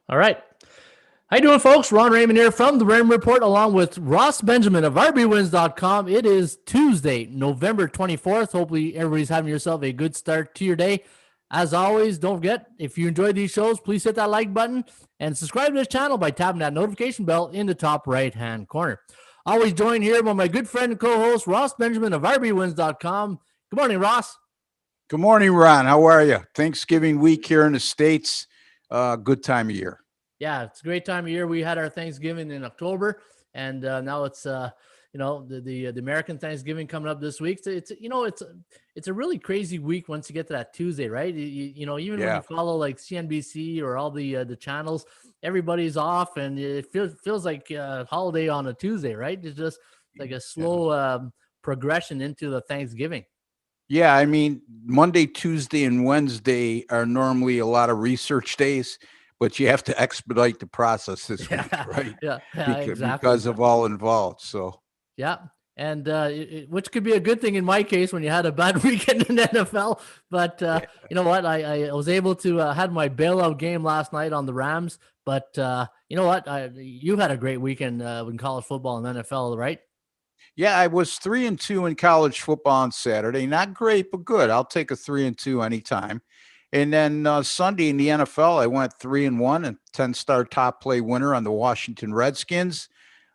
All right. How you doing, folks? Ron Raymond here from the Raymond Report, along with Ross Benjamin of RBWins.com. It is Tuesday, November 24th. Hopefully, everybody's having yourself a good start to your day. As always, don't forget, if you enjoy these shows, please hit that like button and subscribe to this channel by tapping that notification bell in the top right-hand corner. Always joined here by my good friend and co-host, Ross Benjamin of RBWins.com. Good morning, Ross. Good morning, Ron. How are you? Thanksgiving week here in the States. Good time of year. Yeah, it's a great time of year. We had our Thanksgiving in October, and now it's the American Thanksgiving coming up this week. So it's a really crazy week once you get to that Tuesday, right? Even when you follow like CNBC or all the channels, everybody's off, and it feels like a holiday on a Tuesday, right? It's just like a slow progression into the Thanksgiving. Yeah, I mean, Monday, Tuesday, and Wednesday are normally a lot of research days, but you have to expedite the process this week, right? Exactly. Because of all involved. So yeah, and which could be a good thing in my case when you had a bad weekend in NFL. But you know what? I was able to had my bailout game last night on the Rams. But you know what? You had a great weekend in college football and NFL, right? Yeah, I was 3-2 in college football on Saturday. Not great, but good. I'll take a 3-2 anytime. And then Sunday in the NFL, I went 3-1 and 10-star top play winner on the Washington Redskins.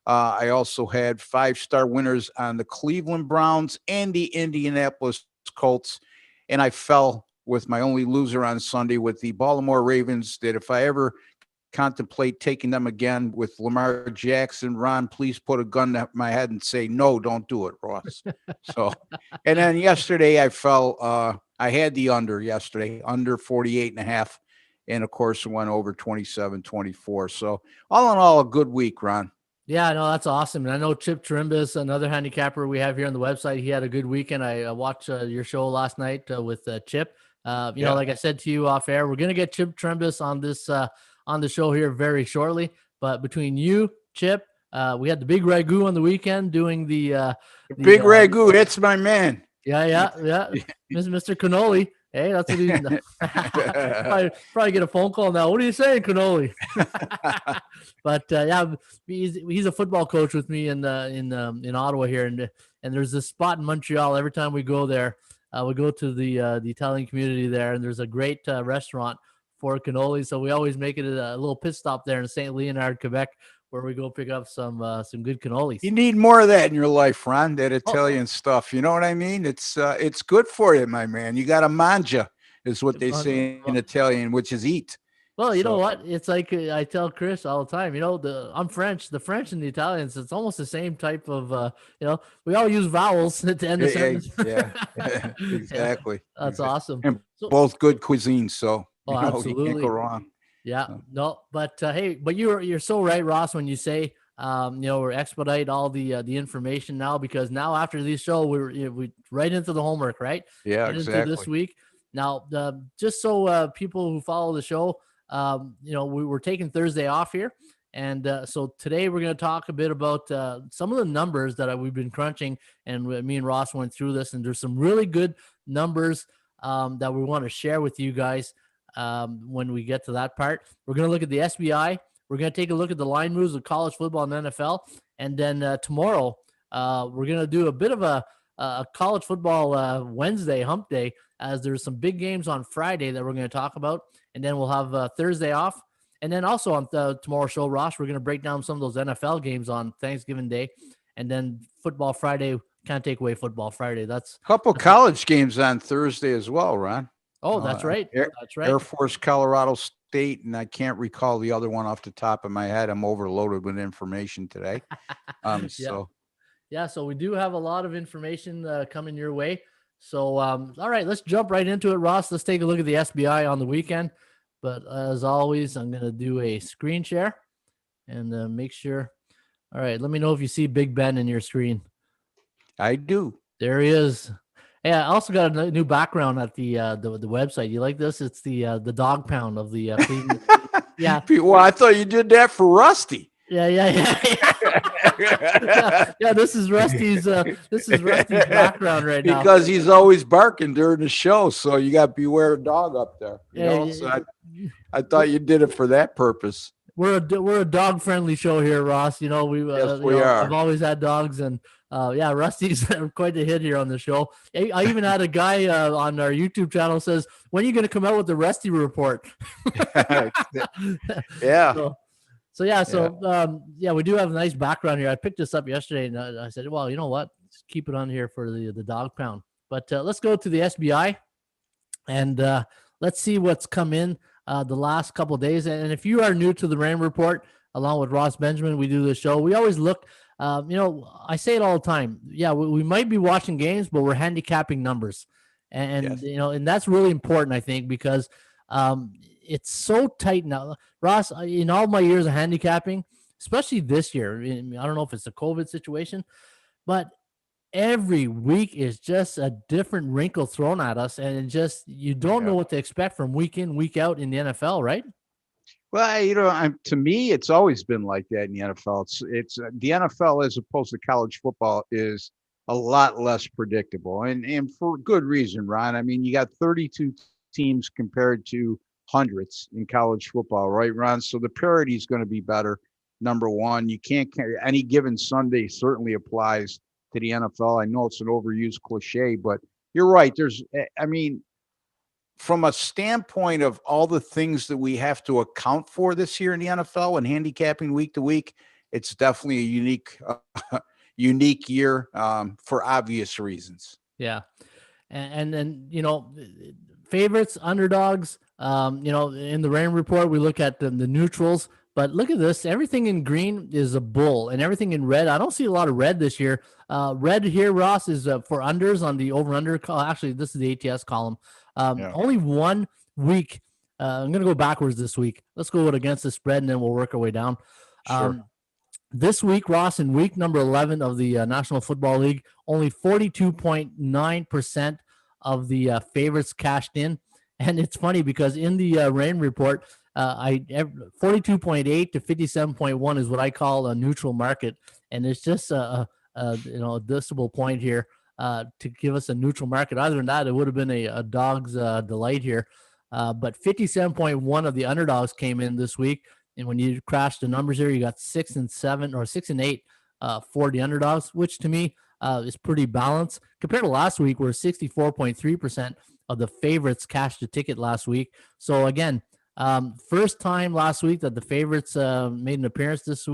I also had 5-star winners on the Cleveland Browns and the Indianapolis Colts. And I fell with my only loser on Sunday with the Baltimore Ravens, that if I ever contemplate taking them again with Lamar Jackson, Ron, please put a gun to my head and say, no, don't do it, Ross. So, and then yesterday I fell, I had the under yesterday, under 48.5. And of course it went over 27-24. So all in all, a good week, Ron. Yeah, no, that's awesome. And I know Chip Trimbus, another handicapper we have here on the website, he had a good weekend. I watched your show last night with Chip. You know, like I said to you off air, we're going to get Chip Trimbus on this, on the show here very shortly. But between you, Chip, we had the Big Ragu on the weekend doing the Big Ragu. It's my man. Yeah. Mr. Cannoli. Hey, that's what he's probably get a phone call now. What are you saying, Cannoli? But yeah, he's a football coach with me in Ottawa here, and there's this spot in Montreal. Every time we go there, we go to the Italian community there, and there's a great restaurant for cannoli. So we always make it a little pit stop there in St. Leonard, Quebec, where we go pick up some good cannolis. You need more of that in your life, Ron, that Italian stuff. You know what I mean? It's good for you, my man. You got to mangia, is what they say in Italian, which is eat. Well, you know what? It's like I tell Chris all the time, you know, I'm French. The French and the Italians, it's almost the same type of, you know, we all use vowels at the end of the sentence. Yeah, exactly. That's awesome. And both good cuisines, so absolutely. you can't go wrong. Yeah, no, but hey, but you're so right, Ross, when you say, we're expedite all the information now, because now after this show, we right into the homework, right? Yeah, exactly. Into this week. Now, just so people who follow the show, we were taking Thursday off here. And so today we're going to talk a bit about some of the numbers that we've been crunching. And me and Ross went through this, and there's some really good numbers that we want to share with you guys. When we get to that part, we're going to look at the SBI. We're going to take a look at the line moves of college football and NFL. And then tomorrow, we're going to do a bit of a college football Wednesday hump day, as there's some big games on Friday that we're going to talk about. And then we'll have Thursday off. And then also on tomorrow's show, Ross, we're going to break down some of those NFL games on Thanksgiving Day. And then football Friday, can't take away football Friday. That's a couple college games on Thursday as well, Ron. Oh, that's right. That's right. Air Force, Colorado State, and I can't recall the other one off the top of my head. I'm overloaded with information today. So we do have a lot of information coming your way. So, all right, let's jump right into it, Ross. Let's take a look at the SBI on the weekend. But as always, I'm going to do a screen share and make sure. All right, let me know if you see Big Ben in your screen. I do. There he is. Hey, I also got a new background at the website. You like this? It's the dog pound of the yeah. Well, I thought you did that for Rusty. Yeah. This is Rusty's background right now, because he's always barking during the show. So you got to beware of dog up there. I thought you did it for that purpose. We're a dog friendly show here, Ross. You know, Yes, we are. I've always had dogs, and yeah, Rusty's quite a hit here on the show. I even had a guy on our YouTube channel says, "When are you going to come out with the Rusty report?" Yeah. So yeah, we do have a nice background here. I picked this up yesterday, and I said, well, you know what? Let's keep it on here for the dog pound. But let's go to the SBI, and let's see what's come in the last couple of days. And if you are new to the Raymond Report, along with Ross Benjamin, we do the show. We always look, I say it all the time. Yeah, we might be watching games, but we're handicapping numbers. And yes. and that's really important, I think, because it's so tight now. Ross, in all my years of handicapping, especially this year, I don't know if it's a COVID situation, but every week is just a different wrinkle thrown at us, and you don't know what to expect from week in, week out in the NFL, right? Well, to me, it's always been like that in the NFL. It's the NFL as opposed to college football is a lot less predictable, and for good reason, Ron. I mean, you got 32 teams compared to hundreds in college football, right, Ron? So the parity is going to be better. Number one, you can't any given Sunday certainly applies to the NFL. I know it's an overused cliche, but you're right. From a standpoint of all the things that we have to account for this year in the NFL and handicapping week to week, it's definitely a unique year for obvious reasons. Yeah. And then, favorites, underdogs, in the Rain Report, we look at the neutrals, but look at this. Everything in green is a bull, and everything in red, I don't see a lot of red this year. Red here, Ross, is for unders on the over-under. Actually, this is the ATS column. Only 1 week. I'm going to go backwards this week. Let's go against the spread, and then we'll work our way down. Sure. This week, Ross, in week number 11 of the National Football League, only 42.9% of the favorites cashed in. And it's funny because in the Rain Report, 42.8 to 57.1 is what I call a neutral market. And it's just a decimal point here to give us a neutral market. Other than that, it would have been a dog's delight here. But 57.1 of the underdogs came in this week. And when you crash the numbers here, you got 6 and 7 or 6 and 8 for the underdogs, which to me is pretty balanced compared to last week, where 64.3% of the favorites cashed the ticket last week. So again, first time last week that the favorites made an appearance this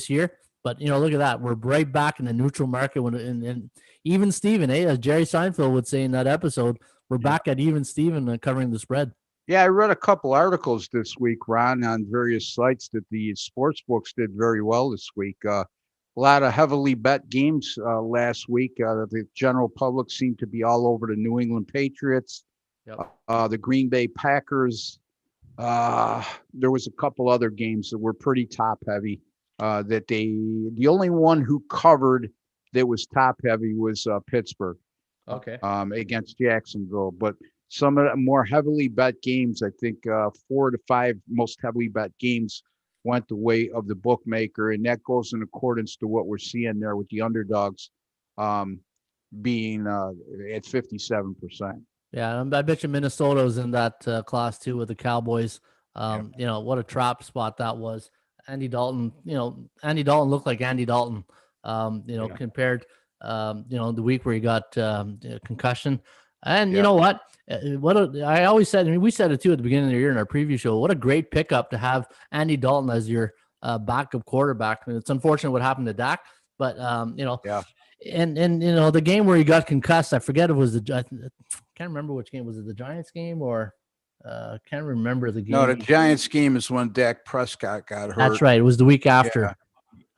year. But look at that, we're right back in the neutral market. And even Steven, as Jerry Seinfeld would say in that episode, we're back at even Steven covering the spread. Yeah, I read a couple articles this week, Ron, on various sites that the sports books did very well this week. A lot of heavily bet games last week. The general public seemed to be all over the New England Patriots, the Green Bay Packers. There was a couple other games that were pretty top heavy. The only one who covered that was top heavy was Pittsburgh. Okay. Against Jacksonville, but some of the more heavily bet games, I think 4 to 5 most heavily bet games went the way of the bookmaker, and that goes in accordance to what we're seeing there with the underdogs being at 57%. Yeah, I bet you Minnesota's in that class too with the Cowboys. What a trap spot that was. Andy Dalton looked like Andy Dalton, compared, the week where he got concussion. And you know what? I always said, we said it too at the beginning of the year in our preview show, what a great pickup to have Andy Dalton as your backup quarterback. I mean, it's unfortunate what happened to Dak, but, and the game where he got concussed, I forget it was I can't remember which game. Was it the Giants game or can't remember the game? No, the Giants game is when Dak Prescott got hurt. That's right. It was the week after.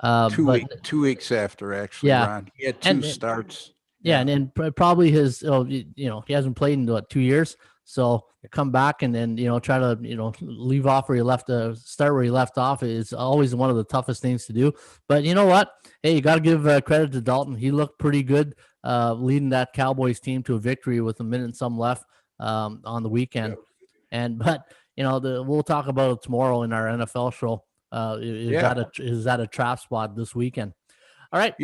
Yeah. 2 weeks after, actually, Ron. He had two starts. Yeah, and probably he hasn't played in 2 years, so come back and then try to leave off where you left, start where you left off is always one of the toughest things to do. But you know what? Hey, you got to give credit to Dalton. He looked pretty good leading that Cowboys team to a victory with a minute and some left on the weekend. Yeah. But we'll talk about it tomorrow in our NFL show. Is that a trap spot this weekend? All right.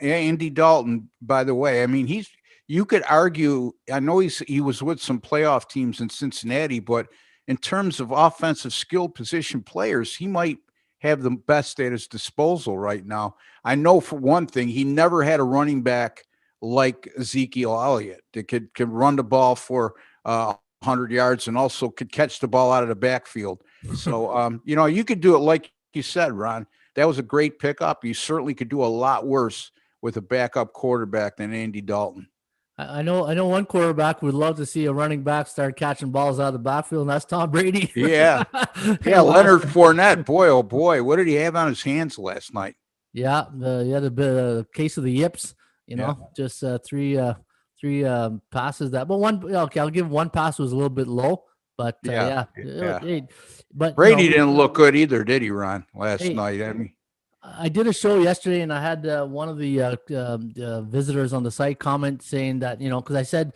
Andy Dalton, by the way, I mean, you could argue, I know he was with some playoff teams in Cincinnati, but in terms of offensive skill position players, he might have the best at his disposal right now. I know for one thing, he never had a running back like Ezekiel Elliott that could run the ball for 100 yards and also could catch the ball out of the backfield. So, you could do it like you said, Ron. That was a great pickup. You certainly could do a lot worse with a backup quarterback than Andy Dalton. I know one quarterback would love to see a running back start catching balls out of the backfield, and that's Tom Brady. Yeah. Yeah, Leonard Fournette. Boy, oh boy, what did he have on his hands last night? Yeah, he had a bit of a case of the yips, just three passes that, but okay, I'll give one pass was a little bit low, but Yeah. But Brady didn't look good either, did he, Ron, last night? I mean, I did a show yesterday, and I had one of the visitors on the site comment saying that, because I said,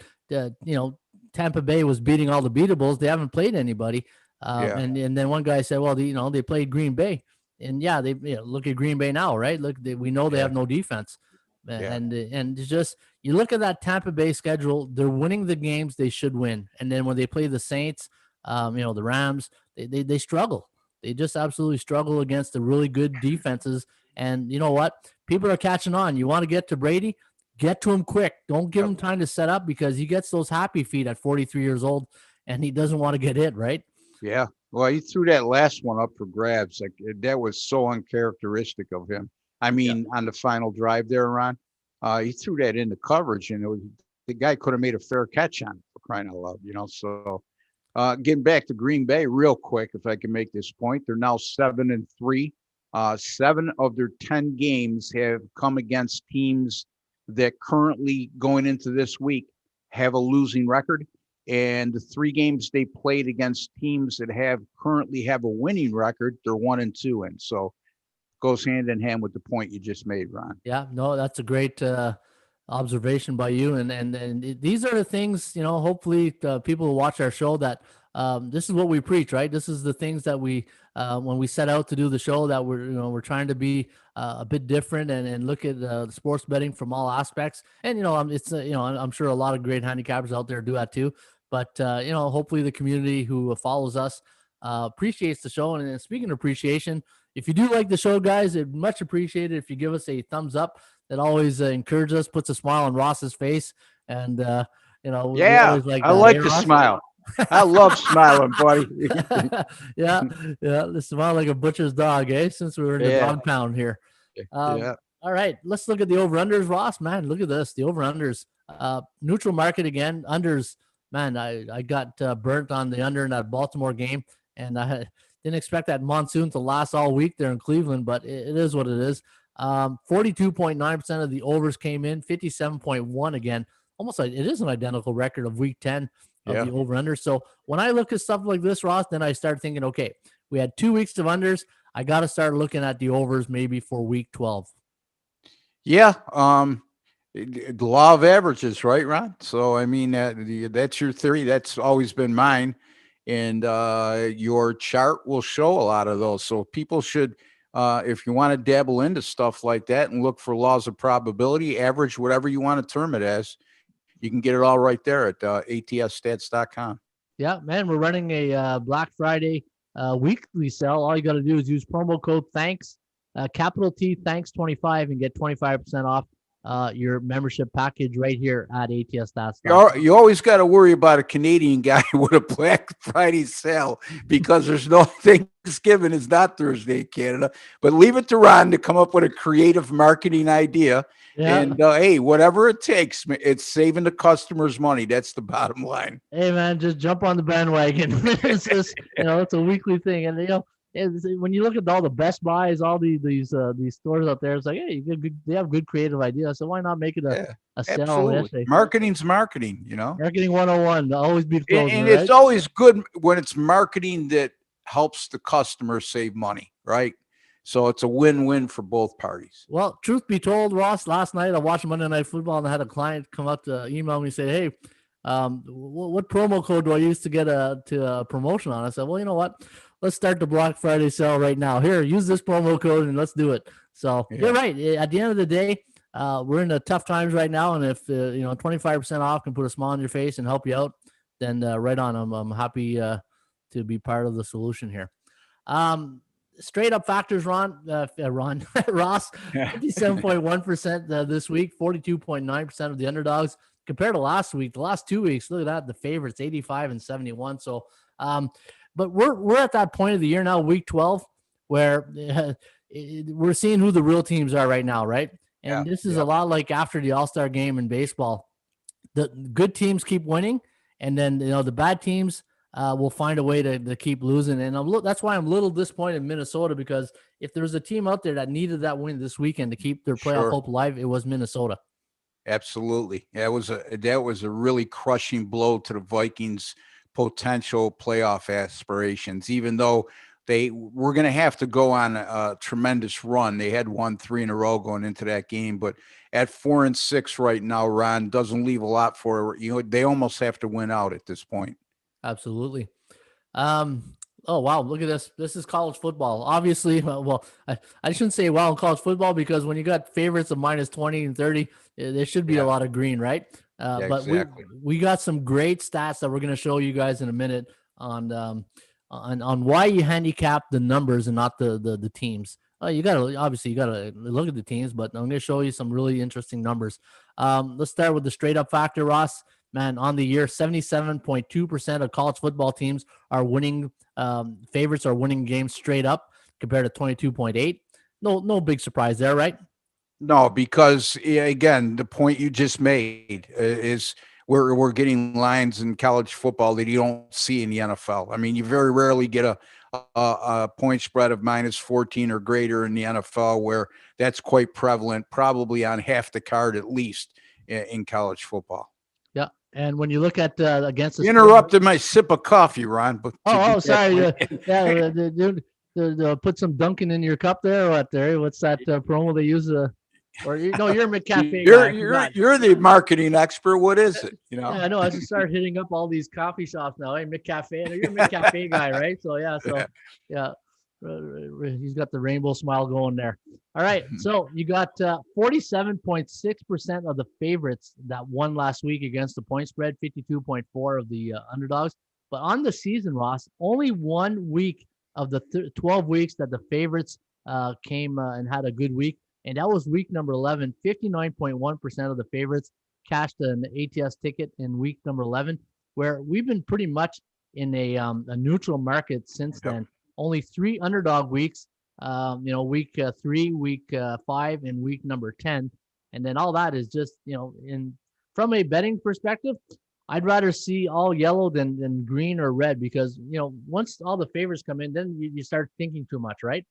Tampa Bay was beating all the beatables. They haven't played anybody. And then one guy said, well, they played Green Bay. And they look at Green Bay now, right? Look, we know they have no defense. And it's just, you look at that Tampa Bay schedule, they're winning the games they should win. And then when they play the Saints, the Rams, they struggle. They just absolutely struggle against the really good defenses. And you know what? People are catching on. You want to get to Brady? Get to him quick. Don't give him time to set up, because he gets those happy feet at 43 years old, and he doesn't want to get hit, right? Yeah. Well, he threw that last one up for grabs. Like, that was so uncharacteristic of him. I mean, on the final drive there, Ron, he threw that into coverage, and the guy could have made a fair catch on it, for crying out loud, So, getting back to Green Bay real quick, if I can make this point, they're now 7-3. 7 of their 10 games have come against teams that currently, going into this week, have a losing record. And the 3 games they played against teams that currently have a winning record, they're 1-2 in. So goes hand in hand with the point you just made, Ron. Yeah, no, that's a great observation by you. And these are the things, hopefully people who watch our show, that this is what we preach, right? This is the things that we, when we set out to do the show, that we're trying to be a bit different and look at sports betting from all aspects. And, it's, I'm sure a lot of great handicappers out there do that too. But, hopefully the community who follows us appreciates the show. And speaking of appreciation, if you do like the show, guys, it'd much appreciated if you give us a thumbs up. That always encourages us, puts a smile on Ross's face. And, we always like I like the smile. I love smiling, buddy. yeah. The smile like a butcher's dog, since we were in the dog pound here. All right, let's look at the over-unders, Ross. Man, look at this. The over-unders. Neutral market again. Unders. Man, I got burnt on the under in that Baltimore game, and I didn't expect that monsoon to last all week there in Cleveland, but it is what it is. 42.9% of the overs came in, 57.1 again. Almost like it is an identical record of week 10 of the over-under. So when I look at stuff like this, Ross, then I start thinking, okay, we had 2 weeks of unders. I got to start looking at the overs maybe for week 12. Yeah. The law of averages, right, Ron? So, I mean, that's your theory. That's always been mine. And your chart will show a lot of those. So people should, if you want to dabble into stuff like that and look for laws of probability, average, whatever you want to term it as, you can get it all right there at ATSStats.com. Yeah, man, we're running a Black Friday weekly sale. All you got to do is use promo code THANKS, capital T, THANKS 25, and get 25% off your membership package right here at ATS STATS. You always got to worry about a Canadian guy with a Black Friday sale, because there's no Thanksgiving is not Thursday in Canada. But leave it to Ron to come up with a creative marketing idea. Yeah. And hey, whatever it takes, it's saving the customers money. That's the bottom line. Hey, man, just jump on the bandwagon. It's just, it's a weekly thing. And, when you look at all the Best Buys, all these stores out there, it's like, hey, they have good creative ideas. So why not make it a sale? Absolutely. Marketing's marketing, Marketing 101. Always be closing, and right? It's always good when it's marketing that helps the customer save money, right? So it's a win-win for both parties. Well, truth be told, Ross, last night I watched Monday Night Football and I had a client come up to email me and say, hey, what promo code do I use to get a promotion on? I said, well, you know what? Let's start the Black Friday sale right now. Here, use this promo code and let's do it. So You're right. At the end of the day, we're in the tough times right now. And if, 25% off can put a smile on your face and help you out, then right on. I'm happy to be part of the solution here. Straight up factors, Ross, 57.1% this week, 42.9% of the underdogs. Compared to last week, the last 2 weeks, look at that, the favorites, 85 and 71. So, but we're at that point of the year now, week 12, where we're seeing who the real teams are right now, right? And this is a lot like after the All-Star game in baseball. The good teams keep winning, and then the bad teams will find a way to keep losing. And that's why I'm a little disappointed in Minnesota, because if there was a team out there that needed that win this weekend to keep their playoff hope alive, it was Minnesota. Absolutely. That was a really crushing blow to the Vikings' potential playoff aspirations, even though they were going to have to go on a tremendous run. They had won 3 in a row going into that game, but at 4-6 right now, Ron, doesn't leave a lot for, they almost have to win out at this point. Absolutely. Oh, wow. Look at this. This is college football. Obviously, well, I shouldn't say in college football, because when you got favorites of minus 20 and 30, there should be a lot of green, right? But exactly. we got some great stats that we're going to show you guys in a minute on why you handicap the numbers and not the teams. You gotta look at the teams, but I'm going to show you some really interesting numbers. Let's start with the straight up factor, Ross. Man, on the year, 77.2% of college football teams are winning. Favorites are winning games straight up, compared to 22.8. No big surprise there, right? No, because again, the point you just made is we're getting lines in college football that you don't see in the NFL. I mean, you very rarely get a point spread of minus 14 or greater in the NFL, where that's quite prevalent, probably on half the card at least in college football. Yeah, and when you look at against the interrupted my sip of coffee, Ron. But sorry. Put some Dunkin' in your cup there. Or what there? What's that promo they use? You're a McCafe guy. You're the marketing expert. What is it? Yeah, I know. I should start hitting up all these coffee shops now. Hey, McCafe. You're a McCafe guy, right? So yeah. He's got the rainbow smile going there. All right. So you got 47.6% of the favorites that won last week against the point spread, 52.4 of the underdogs. But on the season, Ross, only 1 week of the 12 weeks that the favorites came and had a good week. And that was week number 11. 59.1% of the favorites cashed an ATS ticket in week number 11, where we've been pretty much in a neutral market since then. Only 3 underdog weeks, week 3, week 5, and week number 10. And then all that is just, from a betting perspective, I'd rather see all yellow than green or red, because, once all the favors come in, then you start thinking too much, right?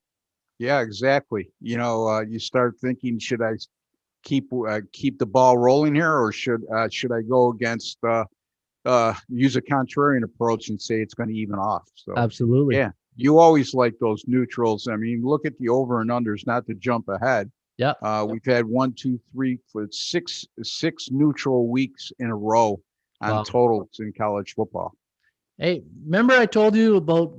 Yeah, exactly. You start thinking, should I keep the ball rolling here, or should I go against use a contrarian approach and say it's going to even off? So absolutely. Yeah. You always like those neutrals. I mean, look at the over and unders, not to jump ahead. Yeah. We've had 1, 2, 3 for six neutral weeks in a row on totals in college football. Hey, remember I told you about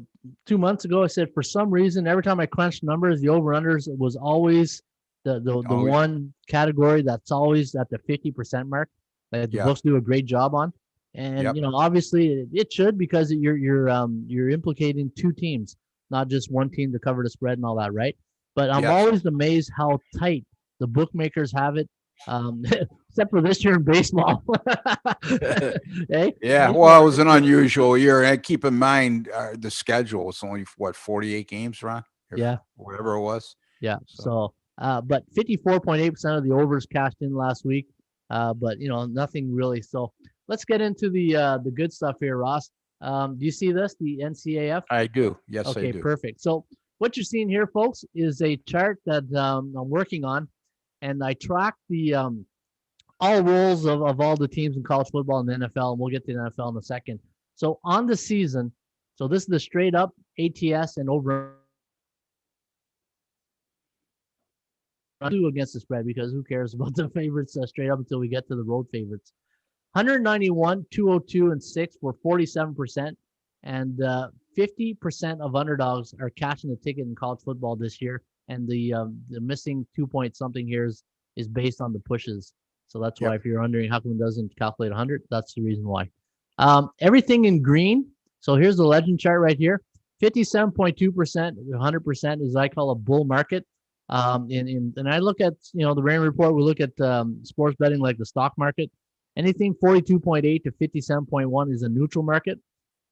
2 months ago, I said for some reason, every time I crunched numbers, the over unders was always the one category that's always at the 50% mark that the books do a great job on. And obviously it should, because you're implicating 2 teams, not just one team to cover the spread and all that, right? But I'm always amazed how tight the bookmakers have it, except for this year in baseball. Hey? Yeah, well, it was an unusual year. And keep in mind the schedule. It's only 48 games, Ron? Whatever it was. Yeah. So but 54.8% of the overs cashed in last week. But nothing really. So let's get into the good stuff here, Ross. Do you see this, the NCAF? I do. Yes, I do. Okay, perfect. So what you're seeing here, folks, is a chart that I'm working on, and I track the all roles of all the teams in college football and the NFL, and we'll get to the NFL in a second. So on the season, so this is the straight up ATS and over against the spread, because who cares about the favorites straight up until we get to the road favorites. 191, 202, and 6 were 47%, and 50% of underdogs are cashing the ticket in college football this year. And the missing 2 point something here is based on the pushes. So that's why if you're wondering how come it doesn't calculate 100, that's the reason why. Everything in green So here's the legend chart right here. 57.2%, 100% is I call a bull market. And I look at, the Raymond Report, we look at sports betting like the stock market. Anything 42.8 to 57.1 is a neutral market.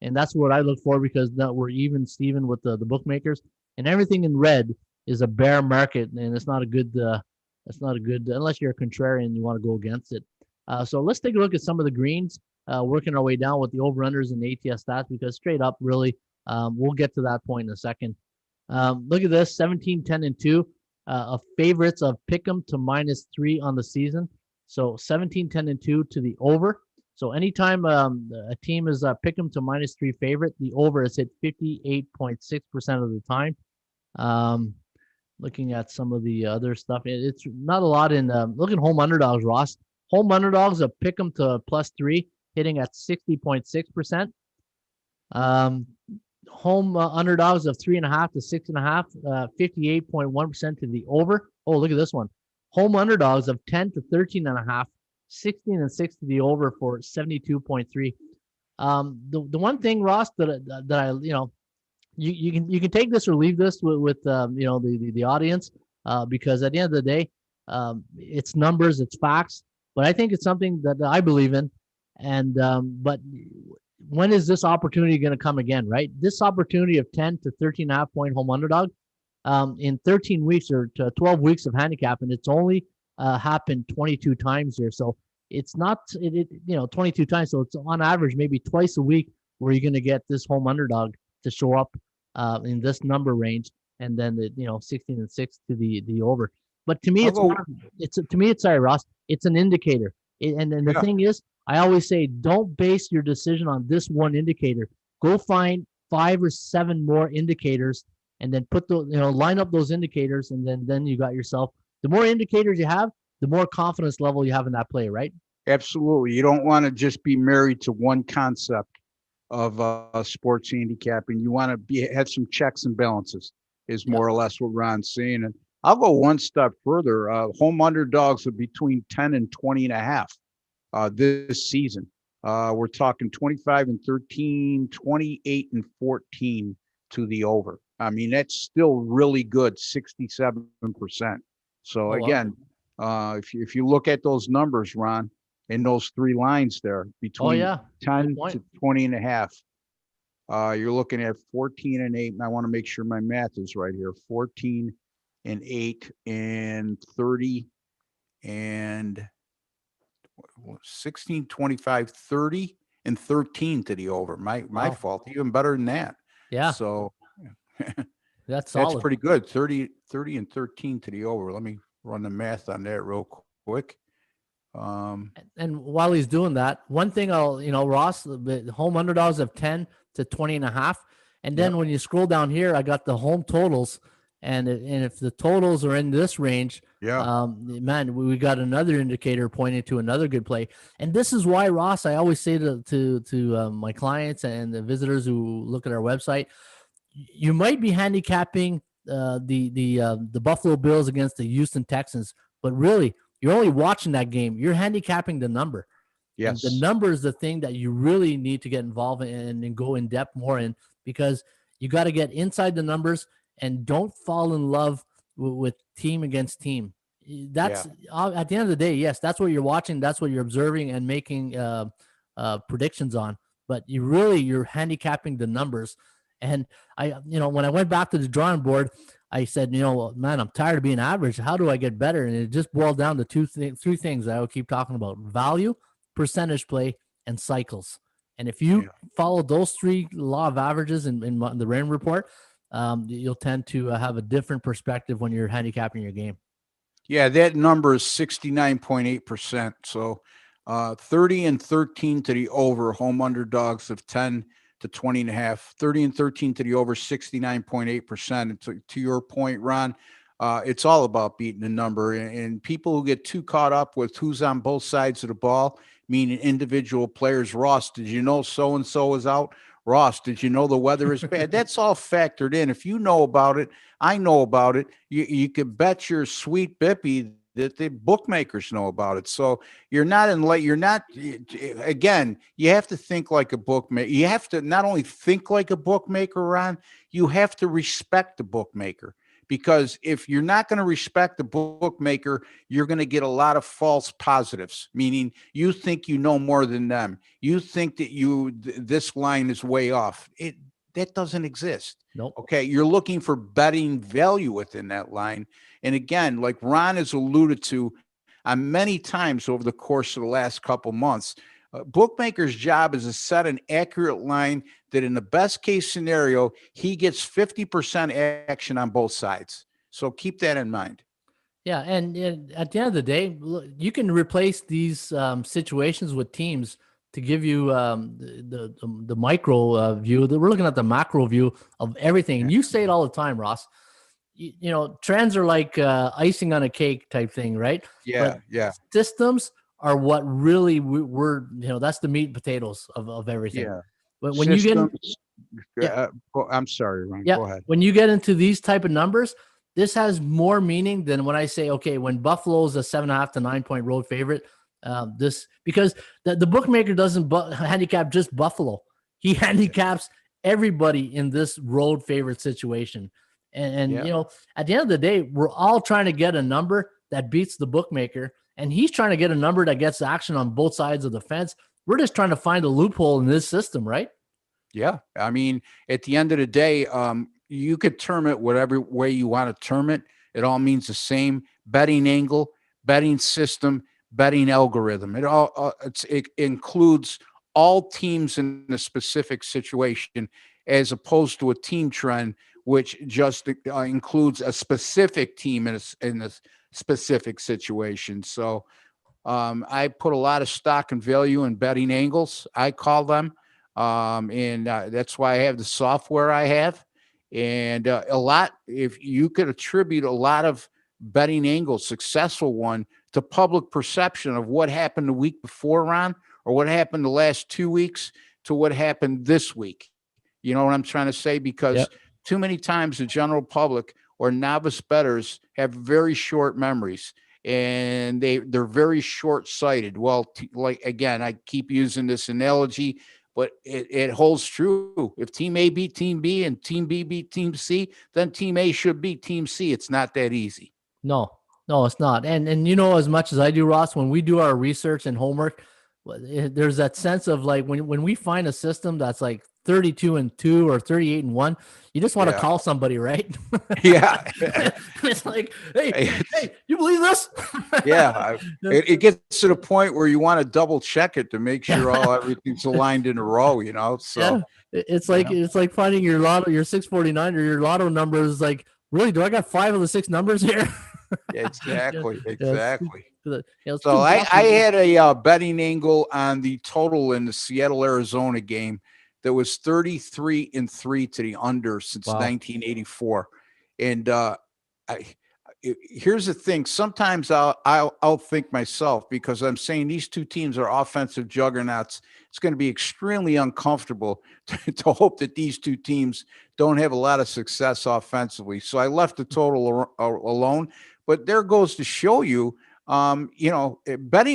And that's what I look for because we're even Steven with the bookmakers. And everything in red is a bear market, and it's not a good, unless you're a contrarian and you want to go against it. So let's take a look at some of the greens, working our way down with the over-unders and the ATS stats, because straight up, really, we'll get to that point in a second. Look at this, 17, 10, and 2 of favorites of Pick'em to -3 on the season. So 17, 10, and 2 to the over. So anytime a team is Pick'em to -3 favorite, the over is hit 58.6% of the time. Looking at some of the other stuff, it's not a lot in. Look at home underdogs, Ross. Home underdogs of Pick'em to +3, hitting at 60.6%. Home underdogs of 3.5 to 6.5, 58.1% to the over. Oh, look at this one. Home underdogs of 10 to 13.5, 16-6 to the over for 72.3. The one thing, Ross, that I you can take this or leave this with the audience, because at the end of the day, it's numbers, it's facts, but I think it's something that I believe in. And but when is this opportunity going to come again, right? This opportunity of 10 to 13.5 point home underdog in 13 weeks or 12 weeks of handicapping, it's only happened 22 times here. So it's not 22 times. So it's on average maybe twice a week where you're going to get this home underdog to show up in this number range, and then the 16-6 to the over. But to me, it's sorry, Ross. It's an indicator, and the thing is, I always say, don't base your decision on this one indicator. Go find 5 or 7 more indicators, and then put line up those indicators, and then you got yourself. The more indicators you have, the more confidence level you have in that play, right? Absolutely. You don't want to just be married to one concept of sports handicapping. You want to have some checks and balances, is more or less what Ron's saying. And I'll go one step further. Home underdogs are between 10 and 20.5 this season. We're talking 25 and 13, 28 and 14 to the over. I mean, that's still really good, 67%. So again, if you look at those numbers, Ron, in those 3 lines there between 10 to 20.5, you're looking at 14 and 8. And I want to make sure my math is right here. 14 and 8 and 30 and 16, 25, 30 and 13 to the over. My fault. Even better than that. Yeah. So that's pretty good. 30 and 13 to the over. Let me run the math on that real quick. And while he's doing that, one thing Ross, the home underdogs of 10 to 20.5. And then when you scroll down here, I got the home totals. And if the totals are in this range, man, we got another indicator pointing to another good play. And this is why, Ross, I always say to my clients and the visitors who look at our website, you might be handicapping the Buffalo Bills against the Houston Texans, but really, you're only watching that game. You're handicapping the number. Yes. And the number is the thing that you really need to get involved in and go in depth more in, because you got to get inside the numbers and don't fall in love with team against team. That's at the end of the day, yes, that's what you're watching. That's what you're observing and making predictions on. But you're handicapping the numbers. And when I went back to the drawing board, I said, man, I'm tired of being average. How do I get better? And it just boiled down to 3 things that I would keep talking about: value, percentage play, and cycles. And if you follow those 3 law of averages in the Raymond Report, you'll tend to have a different perspective when you're handicapping your game. Yeah, that number is 69.8%. So 30 and 13 to the over, home underdogs of 10 to 20.5, 30 and 13 to the over, 69.8%. To your point, Ron, it's all about beating the number. And people who get too caught up with who's on both sides of the ball, meaning individual players. Ross, did you know so-and-so is out? Ross, did you know the weather is bad? That's all factored in. If you know about it, I know about it. You could bet your sweet bippy The bookmakers know about it. So you're not again, you have to think like a bookmaker. You have to not only think like a bookmaker, Ron, you have to respect the bookmaker. Because if you're not going to respect the bookmaker, you're going to get a lot of false positives, meaning you think you know more than them. You think that this line is way off. That doesn't exist. Nope. Okay. You're looking for betting value within that line. And again, like Ron has alluded to on many times over the course of the last couple months, bookmaker's job is to set an accurate line that in the best case scenario, he gets 50% action on both sides. So keep that in mind. Yeah. And at the end of the day, you can replace these situations with teams to give you the micro view. We're looking at the macro view of everything. And you say it all the time, Ross. You know, trends are like icing on a cake type thing, right? Yeah. But systems are what really we're, that's the meat and potatoes of everything. Yeah. But when you get, I'm sorry, Ron, yeah, go ahead. when you get into these type of numbers, this has more meaning than when I say, okay, when Buffalo's a 7.5 to 9 point road favorite, because the bookmaker doesn't handicap just Buffalo. He handicaps everybody in this road favorite situation. And at the end of the day, we're all trying to get a number that beats the bookmaker, and he's trying to get a number that gets action on both sides of the fence. We're just trying to find a loophole in this system, right? Yeah. I mean, at the end of the day, you could term it whatever way you want to term it. It all means the same: betting angle, betting system, betting algorithm. It includes all teams in a specific situation, as opposed to a team trend, which just includes a specific team in a specific situation. So I put a lot of stock and value in betting angles, I call them. And that's why I have the software I have. And if you could attribute a lot of betting angles, successful one, to public perception of what happened the week before, Ron, or what happened the last 2 weeks to what happened this week. You know what I'm trying to say? Because too many times the general public or novice bettors have very short memories, and they're very short-sighted. Well, like, again, I keep using this analogy, but it holds true. If team A beat team B and team B beat team C, then team A should beat team C. It's not that easy. No, it's not. And as much as I do, Ross, when we do our research and homework, there's that sense of like when we find a system that's like 32-2 or 38-1, you just want to call somebody, right? Yeah. It's like, hey, you believe this? Yeah. It gets to the point where you want to double check it to make sure everything's aligned in a row, So it's like finding your lotto, your 649 or your lotto number is like, really, do I got 5 of the 6 numbers here? Exactly. So I had a betting angle on the total in the Seattle, Arizona game that was 33-3 to the under since 1984. And here's the thing. Sometimes I'll think myself, because I'm saying these two teams are offensive juggernauts. It's going to be extremely uncomfortable to hope that these two teams don't have a lot of success offensively. So I left the total alone. But there goes to show you, betting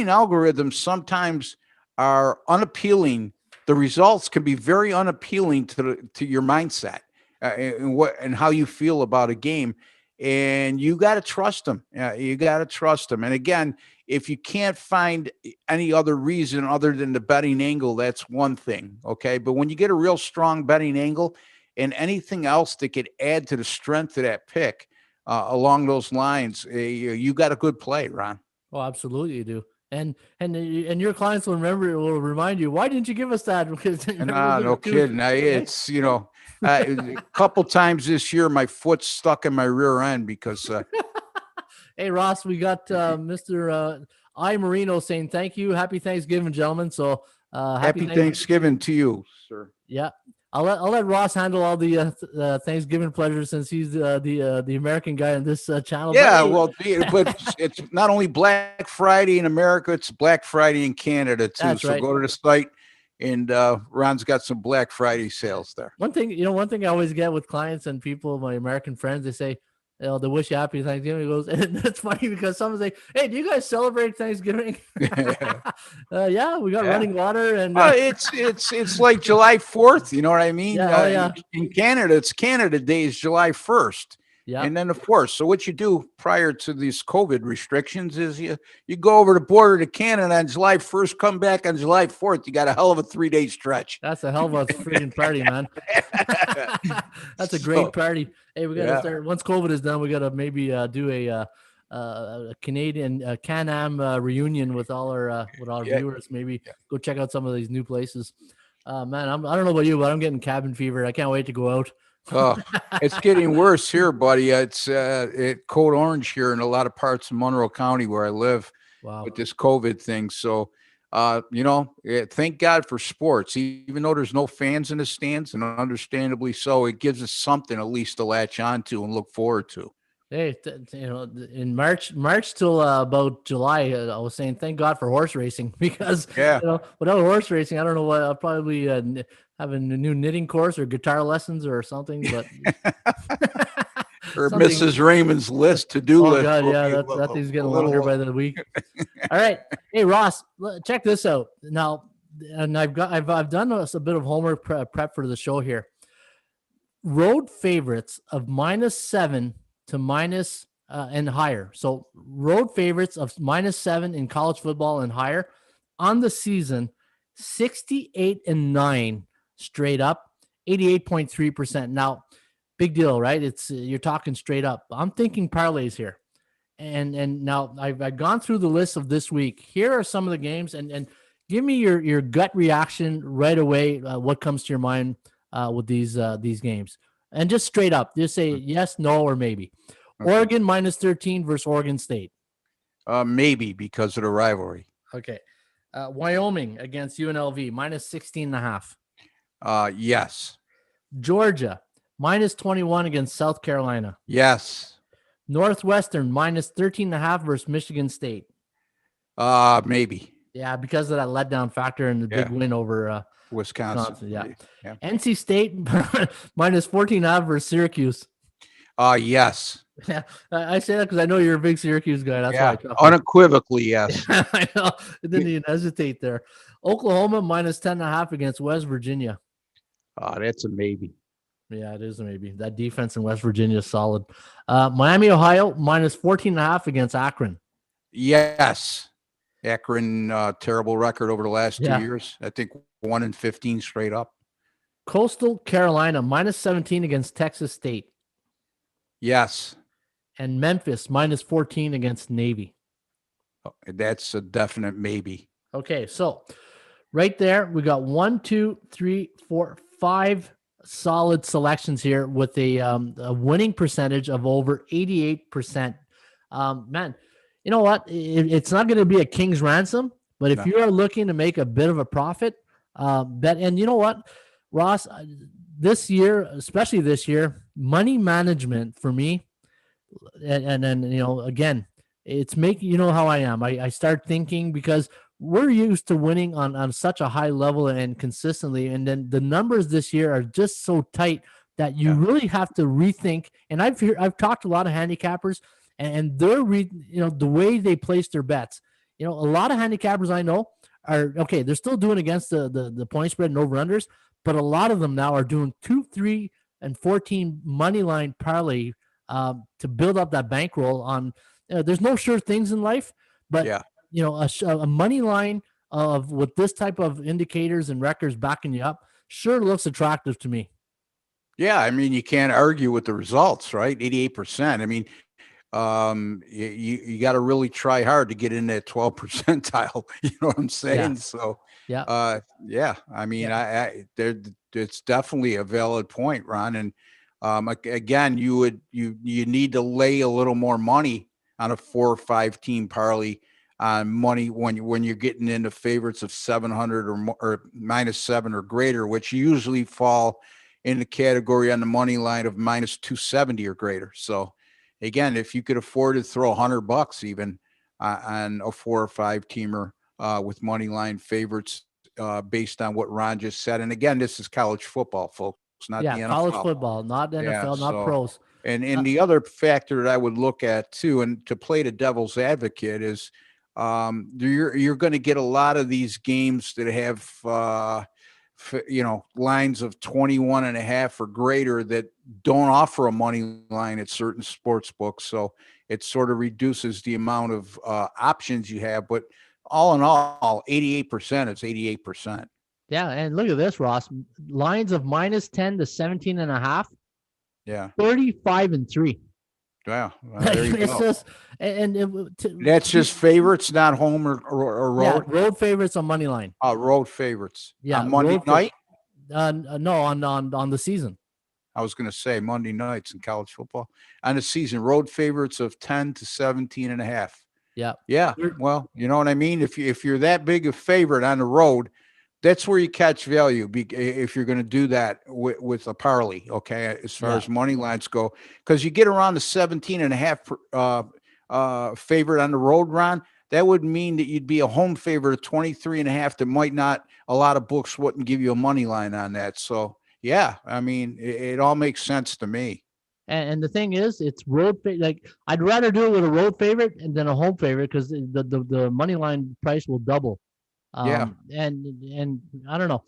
algorithms sometimes are unappealing. The results can be very unappealing to your mindset and how you feel about a game. And you got to trust them. You got to trust them. And again, if you can't find any other reason other than the betting angle, that's one thing. Okay. But when you get a real strong betting angle and anything else that could add to the strength of that pick along those lines, you got a good play, Ron. Oh, absolutely you do. And your clients will remind you, why didn't you give us that? Because no kidding. It's, a couple times this year, my foot's stuck in my rear end because. Hey, Ross, we got Mr. I Marino saying thank you. Happy Thanksgiving, gentlemen. So happy Thanksgiving to you, sir. Yeah. I'll let Ross handle all the Thanksgiving pleasure, since he's the American guy on this channel. Yeah, but it's not only Black Friday in America, it's Black Friday in Canada too. That's right. Go to the site, and Ron's got some Black Friday sales there. One thing I always get with clients and people, my American friends, they say, they wish you happy Thanksgiving. He goes, and it's funny because someone's like, "Hey, do you guys celebrate Thanksgiving?" Yeah, we got running water and it's like July 4th. You know what I mean? yeah, oh yeah, In Canada, it's Canada Day is July 1st. yeah. And then of course, so what you do prior to these COVID restrictions is you go over the border to Canada on July 1st, come back on July 4th. You got a hell of a 3-day stretch. That's a hell of a freaking party, man. That's a great party. Hey, we gotta start once COVID is done. We gotta maybe do a Canadian Can-Am reunion with all our viewers. Maybe go check out some of these new places. Man, I don't know about you, but I'm getting cabin fever. I can't wait to go out. Oh, it's getting worse here, buddy. It's code orange here in a lot of parts of Monroe County where I live with this COVID thing. So, thank God for sports, even though there's no fans in the stands, and understandably so, it gives us something at least to latch on to and look forward to. Hey, in March till about July, I was saying thank God for horse racing because without horse racing, I don't know what I'll probably having a new knitting course or guitar lessons or something, but or Mrs. Raymond's to-do list. God, yeah, that thing's getting longer by the week. All right, hey Ross, check this out now, and I've done a bit of homework prep for the show here. Road favorites of -7 to minus and higher. So road favorites of -7 in college football and higher on the season, 68-9 straight up, 88.3%. Now, big deal, right? It's you're talking straight up. I'm thinking parlays here. And now I've gone through the list of this week. Here are some of the games, and give me your gut reaction right away. What comes to your mind with these games? And just straight up, just say yes, no, or maybe. Okay. Oregon -13 versus Oregon State. Maybe because of the rivalry. Okay. Wyoming against UNLV -16.5. Yes. Georgia -21 against South Carolina. Yes. Northwestern -13.5 versus Michigan State. Maybe. Yeah, because of that letdown factor and the big win over Wisconsin. Yeah. NC State -14.5 versus Syracuse. Yes. Yeah, I say that because I know you're a big Syracuse guy. That's why I unequivocally, yes. I know. It didn't even hesitate there. Oklahoma -10.5 against West Virginia. That's a maybe. Yeah, it is a maybe. That defense in West Virginia is solid. Miami, Ohio -14.5 against Akron. Yes. Akron, terrible record over the last 2 years. I think 1-15 straight up. Coastal Carolina -17 against Texas State. Yes. And Memphis -14 against Navy. That's a definite maybe. Okay, so right there, we got 1, 2, 3, 4, 5 solid selections here with a winning percentage of over 88%. Man, you know what? It's not going to be a king's ransom, but if you are looking to make a bit of a profit, bet. And you know what, Ross, this year, especially this year, money management for me, and then, again, it's making, how I am. I start thinking because we're used to winning on such a high level and consistently. And then the numbers this year are just so tight that you really have to rethink. And I've talked to a lot of handicappers, and they're the way they place their bets. A lot of handicappers I know are okay. They're still doing against the point spread and over unders, but a lot of them now are doing 2, 3, and 14 money line parlay to build up that bankroll on. There's no sure things in life, but a money line with this type of indicators and records backing you up sure looks attractive to me. Yeah, I mean, you can't argue with the results, right? 88%. I mean, you got to really try hard to get in that 12 percentile. You know what I'm saying? So, I mean, it's definitely a valid point, Ron. And again, you need to lay a little more money on a 4 or 5 team parlay on money when you're getting into favorites of 700 or more, or -7 or greater, which usually fall in the category on the money line of -270 or greater. So again, if you could afford to throw $100 even on a 4 or 5 teamer with money line favorites based on what Ron just said. And again, this is college football, folks, not the NFL. College football, not NFL, not pros. And the other factor that I would look at too, and to play the devil's advocate, is you're going to get a lot of these games that have lines of 21.5 or greater that don't offer a money line at certain sports books. So it sort of reduces the amount of options you have. But all in all, 88% is 88%. Yeah, and look at this, Ross. Lines of -10 to 17.5. Yeah. 35-3. Yeah. Well, there you It's go. just, That's just favorites, not home or road. Yeah, road favorites on money line. Road favorites. Yeah, On Monday night. No, on the season. I was going to say Monday nights in college football on the season. Road favorites of 10 to 17.5. Yeah. Yeah. Well, you know what I mean? If you're that big a favorite on the road, that's where you catch value if you're going to do that with a parlay. Okay. As far as money lines go, because you get around the 17.5 favorite on the road, Ron, that would mean that you'd be a home favorite of 23.5 that might not, a lot of books wouldn't give you a money line on that. So yeah, I mean, it all makes sense to me. And the thing is, it's road like I'd rather do it with a road favorite than a home favorite, because the money line price will double. Yeah. And I don't know.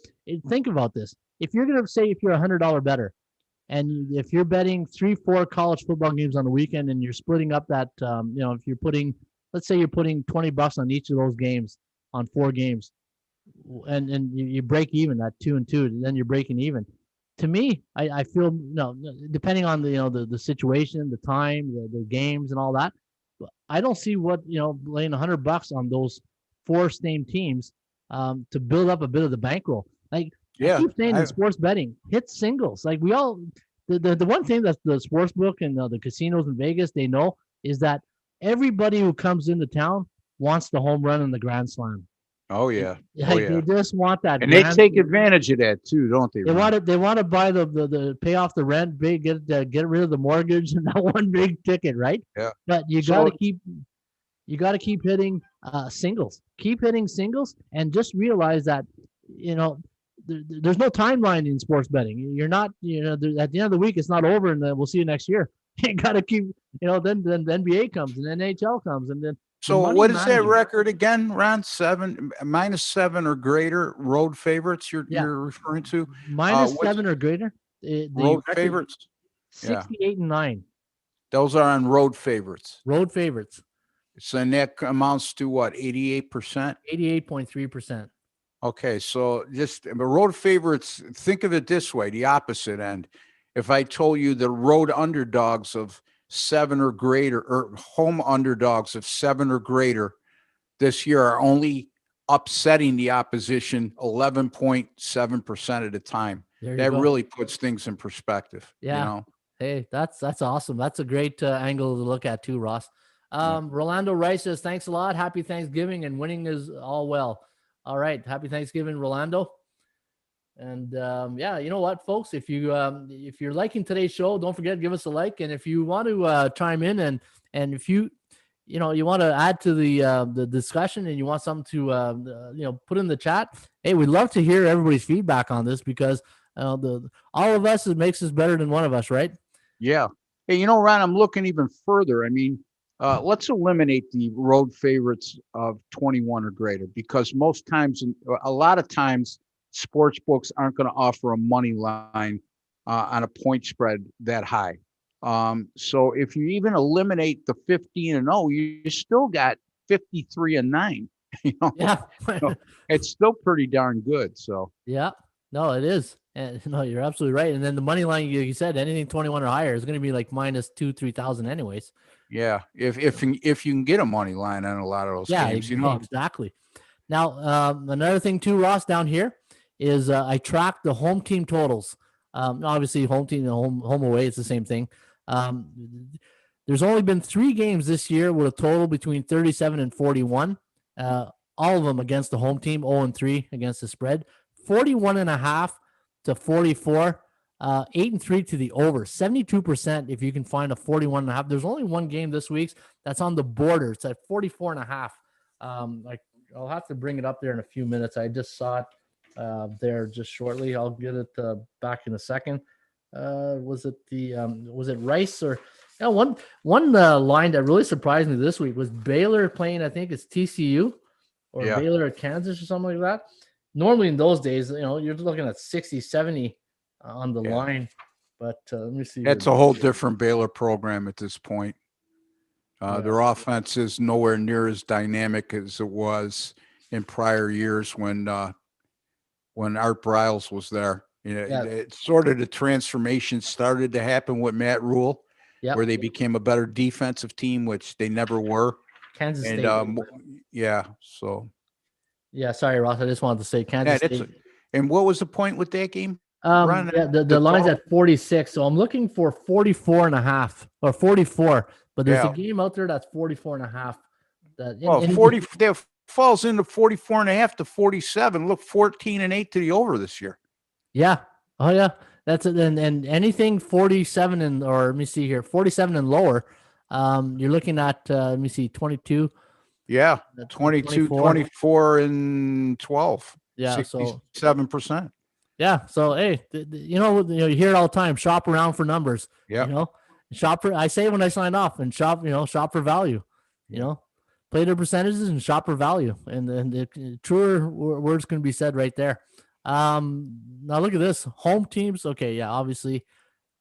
Think about this. If you're gonna say, if you're $100 better, and if you're betting 3-4 college football games on the weekend, and you're splitting up that, if you're putting, let's say you're putting $20 on each of those games on 4 games, and you break even at 2 and 2, and then you're breaking even. To me, I feel, depending on the situation, the time, the games, and all that, I don't see what, laying $100 on those 4 named teams to build up a bit of the bankroll. Like, I keep saying in sports betting, hit singles. Like, we all, the one thing that the sports book and the casinos in Vegas, they know, is that everybody who comes into town wants the home run and the grand slam. Oh yeah. They just want that, and they take advantage of that too, don't they? They want to buy the pay off the rent, get rid of the mortgage, and that one big ticket, right? Yeah. But you got to keep hitting singles. Keep hitting singles, and just realize that there's no timeline in sports betting. You're not, at the end of the week, it's not over, and then we'll see you next year. You got to keep, then the NBA comes, and NHL comes, and then. So what is that record again, Ron? -7 or greater road favorites you're referring to? -7 or greater. The road favorites? 68-9. Those are on road favorites. Road favorites. So and that amounts to what, 88%? 88.3%. Okay, so just road favorites, think of it this way, the opposite end. If I told you the road underdogs of 7 or greater, or home underdogs of 7 or greater this year are only upsetting the opposition 11.7% of the time. That really puts things in perspective. Yeah. Hey, that's awesome. That's a great angle to look at too, Ross. Rolando Rice says, thanks a lot. Happy Thanksgiving, and winning is all well. All right. Happy Thanksgiving, Rolando. And you know what, folks, if you're liking today's show, don't forget, give us a like. And if you want to chime in, and if you want to add to the discussion, and you want something to put in the chat, hey, we'd love to hear everybody's feedback on this, because all of us, it makes us better than one of us, right? Yeah. Hey, Ron, I'm looking even further. I mean, let's eliminate the road favorites of 21 or greater, because a lot of times sports books aren't going to offer a money line on a point spread that high. So if you even eliminate the 15-0, you still got 53-9. Yeah. It's still pretty darn good. So yeah, no, it is. And no, you're absolutely right. And then the money line, you said, anything 21 or higher is going to be like -2,000-3,000 anyways. Yeah, if you can get a money line on a lot of those games, exactly. Now, another thing too, Ross, down here is I track the home team totals. Obviously, home team and home away, it's the same thing. There's only been 3 games this year with a total between 37 and 41. All of them against the home team, 0-3 against the spread. 41.5 to 44. 8-3 to the over. 72% if you can find a 41.5. There's only one game this week that's on the border. It's at 44.5. I'll have to bring it up there in a few minutes. I just saw it there just shortly. I'll get it back in a second. Was it Rice or one line that really surprised me this week was Baylor playing, I think it's TCU or Baylor at Kansas or something like that. Normally in those days, you're looking at 60, 70 on the line. But let me see. That's a whole different Baylor program at this point. Their offense is nowhere near as dynamic as it was in prior years when Art Briles was there. It's sort of the transformation started to happen with Matt Rule, where they became a better defensive team, which they never were. Kansas State. Sorry, Ross. I just wanted to say Kansas State. And what was the point with that game? The line's at 46, so I'm looking for 44 and a half or 44. But there's a game out there that's 44 and a half. 40 that falls into 44 and a half to 47. Look, 14-8 to the over this year. Yeah. Oh yeah. That's it. And anything 47 or let me see here, 47 and lower. You're looking at let me see, 22. Yeah, 22, 24 and 12. Yeah, 67%. Yeah. So hey, you hear it all the time. Shop around for numbers. Yeah. Shop for. I say when I sign off and shop. Shop for value. Play their percentages and shop for value. And the truer words can be said right there. Now look at this. Home teams. Okay. Yeah. Obviously.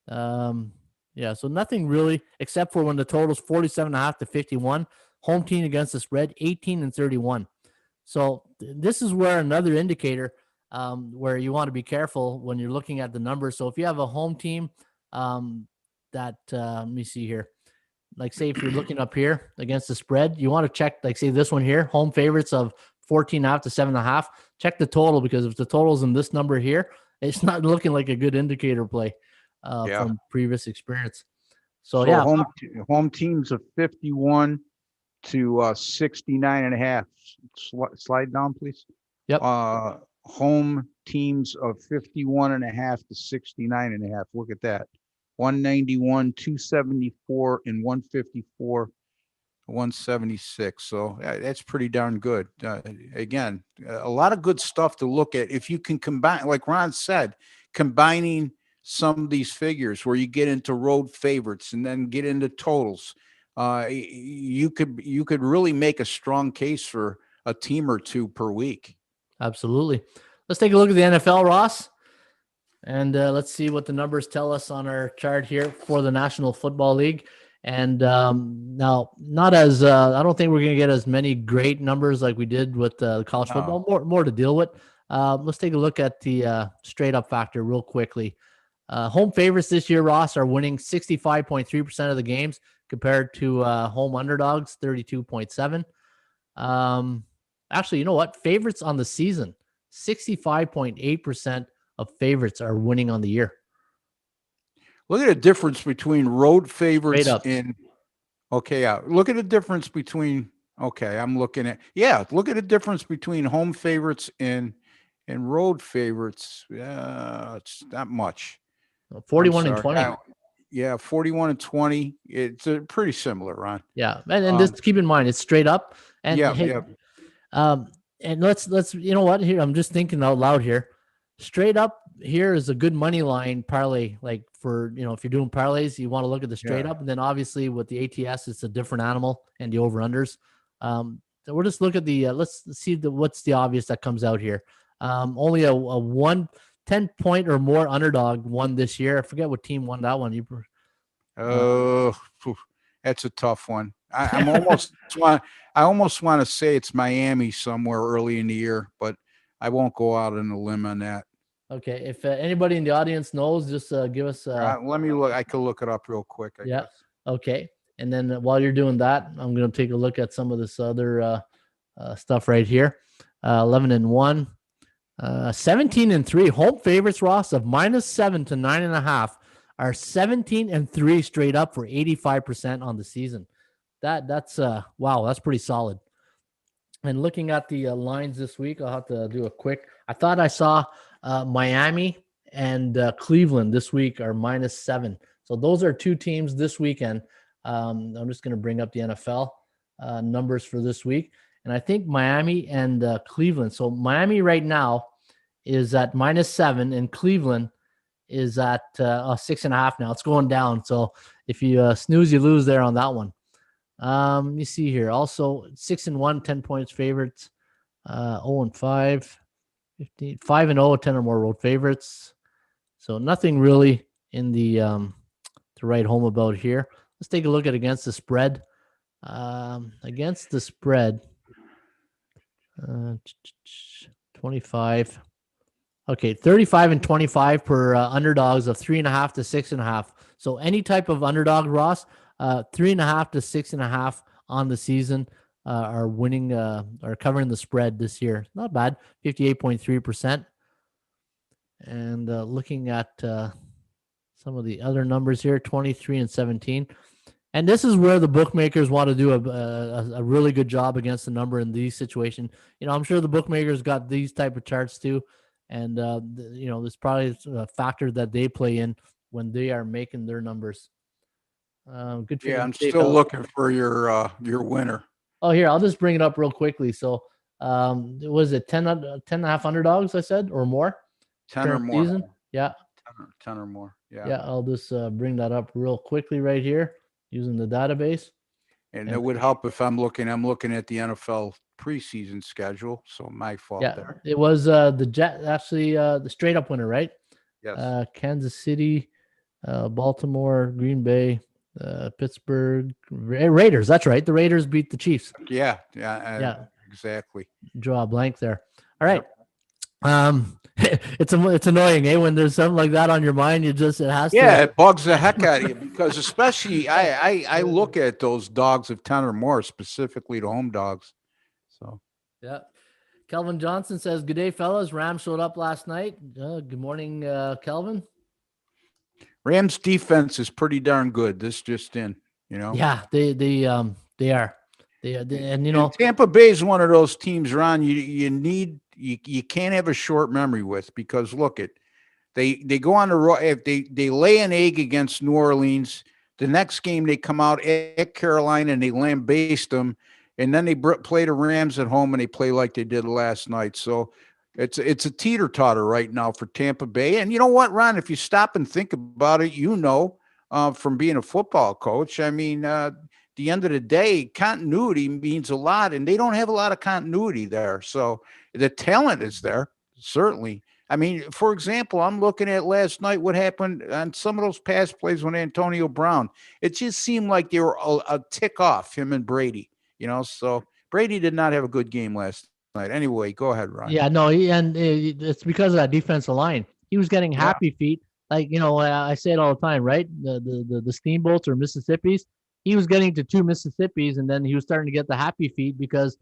So nothing really except for when the total's 47.5 to 51. Home team against the spread 18 and 31. So this is where another indicator. Where you want to be careful when you're looking at the numbers. So if you have a home team let me see here, like say if you're looking up here against the spread, you want to check, like say this one here, home favorites of 14.5 to 7.5, check the total, because if the total's in this number here, it's not looking like a good indicator play from previous experience. So home teams of 51 to 69.5. Slide down, please. Yep. Home teams of 51.5 to 69.5. Look at that. 191, 274, and 154, 176. So that's pretty darn good. Again, a lot of good stuff to look at. If you can combine, like Ron said, combining some of these figures where you get into road favorites and then get into totals, you could really make a strong case for a team or two per week. Absolutely. Let's take a look at the NFL, Ross. And let's see what the numbers tell us on our chart here for the National Football League. And now, not as I don't think we're going to get as many great numbers like we did with college football. More to deal with. Let's take a look at the straight up factor real quickly. Home favorites this year, Ross, are winning 65.3% of the games compared to home underdogs, 32.7%. Actually, you know what? Favorites on the season, 65.8% of favorites are winning on the year. Look at the difference between road favorites and look at the difference between look at the difference between home favorites and road favorites. It's not much. 41 and 20. 41 and 20. It's pretty similar, Ron. Yeah. And just keep in mind, it's straight up. And and let's you know what, here I'm just thinking out loud here. Straight up here is a good money line parlay. Like for, if you're doing parlays, you want to look at the straight up, and then obviously with the ATS, it's a different animal and the over unders. So we'll just look at the, let's see what's the obvious that comes out here. Only a 10-point or more underdog won this year. I forget what team won that one. That's a tough one. I almost want to say it's Miami somewhere early in the year, but I won't go out on a limb on that. Okay. If anybody in the audience knows, just give us. Let me look. I could look it up real quick. I guess. Okay. And then while you're doing that, I'm going to take a look at some of this other stuff right here. 11 and 1, 17 and 3. Home favorites, Ross, of -7 to 9.5 are 17 and 3 straight up for 85% on the season. That's wow. That's pretty solid. And looking at the lines this week, I'll have to do a quick. I thought I saw Miami and Cleveland this week are -7. So those are two teams this weekend. I'm just going to bring up the NFL numbers for this week. And I think Miami and Cleveland. So Miami right now is at -7, and Cleveland is at 6.5 now. It's going down. So if you snooze, you lose there on that one. You see here also 6-1, 10 points favorites. 0-5, 15, 5-0, 10 or more road favorites. So nothing really in the to write home about here. Let's take a look at against the spread. Against the spread, 25. Okay, 35 and 25 per underdogs of 3.5 to 6.5. So any type of underdog, Ross, 3.5 to 6.5 on the season are winning, are covering the spread this year. Not bad, 58.3%. And looking at some of the other numbers here, 23 and 17. And this is where the bookmakers want to do a really good job against the number in these situations. I'm sure the bookmakers got these type of charts too. And, there's probably a factor that they play in when they are making their numbers. Good for I'm still looking for your winner. Oh, here, I'll just bring it up real quickly. So, was it 10 and a half underdogs, I said, or more? 10 or more. Season? Yeah. 10 or more. Yeah. Yeah, I'll just bring that up real quickly right here using the database. And it would help if I'm looking at the NFL preseason schedule. So my fault there. It was the straight up winner, right? Yes. Kansas City, Baltimore, Green Bay, Pittsburgh, Raiders. That's right. The Raiders beat the Chiefs. Yeah. Exactly. Draw a blank there. All right. It's annoying, eh? When there's something like that on your mind, it has to. Yeah, it bugs the heck out of you because especially I look at those dogs of 10 or more, specifically the home dogs. So yeah. Kelvin Johnson says, "Good day, fellas. Rams showed up last night." Good morning, Kelvin. Rams defense is pretty darn good. This just in, Yeah, they are. And Tampa Bay is one of those teams, Ron. You can't have a short memory with, because look they go on the road. If they lay an egg against New Orleans, the next game they come out at Carolina and they lambaste them, and then they play the Rams at home and they play like they did last night. So it's a teeter-totter right now for Tampa Bay. And you know what, Ron? If you stop and think about it, from being a football coach, I mean, the end of the day, continuity means a lot, and they don't have a lot of continuity there. So the talent is there, certainly. I mean, for example, I'm looking at last night what happened on some of those pass plays when Antonio Brown. It just seemed like they were a tick off, him and Brady. So Brady did not have a good game last night. Anyway, go ahead, Ryan. Yeah, no, and it's because of that defensive line. He was getting happy feet. Like, I say it all the time, right? The Steamboats or Mississippis. He was getting to 2 Mississippis, and then he was starting to get the happy feet because,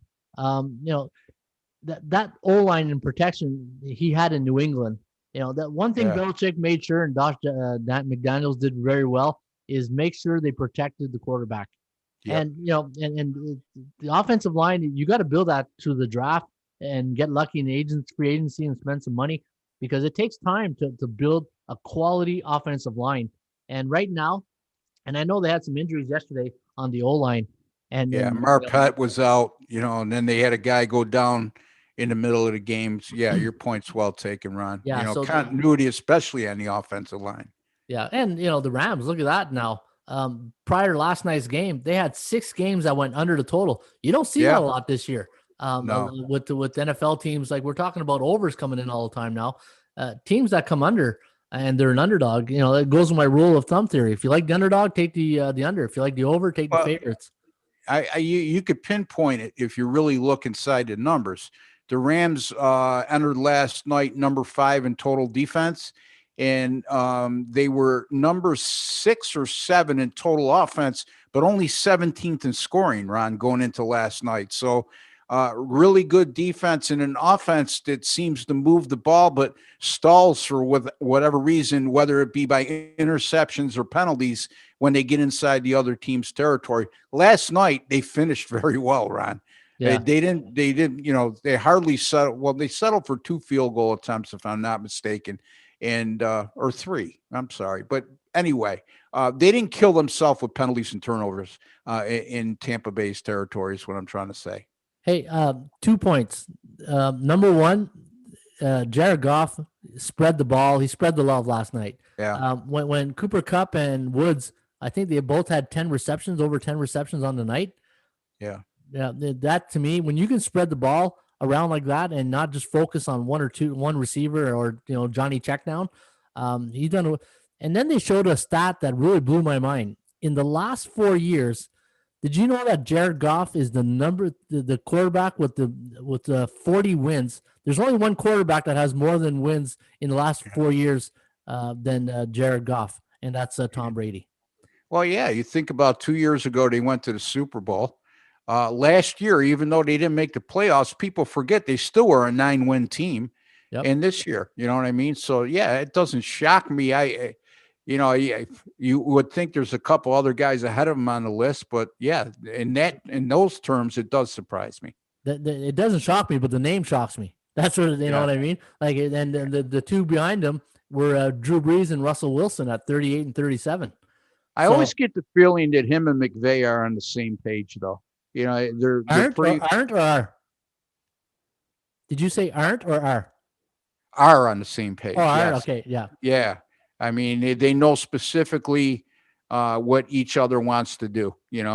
that O-line and protection he had in New England. That one thing Belichick made sure, and McDaniels did very well, is make sure they protected the quarterback. Yep. And and the offensive line, you got to build that through the draft and get lucky in free agency and spend some money, because it takes time to build a quality offensive line. And right now, and I know they had some injuries yesterday on the O-line. And Marpet was out, and then they had a guy go down in the middle of the games. Yeah, your point's well taken, Ron. Yeah, so continuity, especially on the offensive line. Yeah, and the Rams, look at that now. Prior to last night's game, they had 6 games that went under the total. You don't see that a lot this year. No. With NFL teams, like we're talking about overs coming in all the time now. Teams that come under and they're an underdog, it goes with my rule of thumb theory. If you like the underdog, take the under. If you like the over, take the favorites. You could pinpoint it if you really look inside the numbers. The Rams entered last night number 5 in total defense, and they were number 6 or 7 in total offense, but only 17th in scoring, Ron, going into last night. So really good defense and an offense that seems to move the ball but stalls for whatever reason, whether it be by interceptions or penalties when they get inside the other team's territory. Last night, they finished very well, Ron. Yeah. They didn't, they hardly settled. Well, they settled for 2 field goal attempts, if I'm not mistaken, and or 3. I'm sorry. But anyway, they didn't kill themselves with penalties and turnovers in Tampa Bay's territory is what I'm trying to say. Hey, 2 points. Number one, Jared Goff spread the ball. He spread the love last night. Yeah. When Cooper Kupp and Woods, I think they both had 10 receptions, over 10 receptions on the night. Yeah. Yeah, that to me, when you can spread the ball around like that and not just focus on one receiver or Johnny Checkdown, he's done. And then they showed a stat that really blew my mind. In the last 4 years, did you know that Jared Goff is the quarterback with the 40 wins? There's only one quarterback that has more than wins in the last 4 years than Jared Goff, and that's Tom Brady. Well, yeah, you think about 2 years ago, they went to the Super Bowl. Last year, even though they didn't make the playoffs, people forget they still were a 9-win team. Yep. And this year, you know what I mean? So, yeah, it doesn't shock me. You would think there's a couple other guys ahead of him on the list, but yeah, in those terms, it does surprise me. It doesn't shock me, but the name shocks me. That's what you know what I mean. Like, and the two behind him were Drew Brees and Russell Wilson at 38 and 37. I always get the feeling that him and McVay are on the same page, though. They're aren't or are? Did you say aren't or are? Are on the same page. Oh, yes. are, okay, yeah. Yeah. I mean, they know specifically what each other wants to do,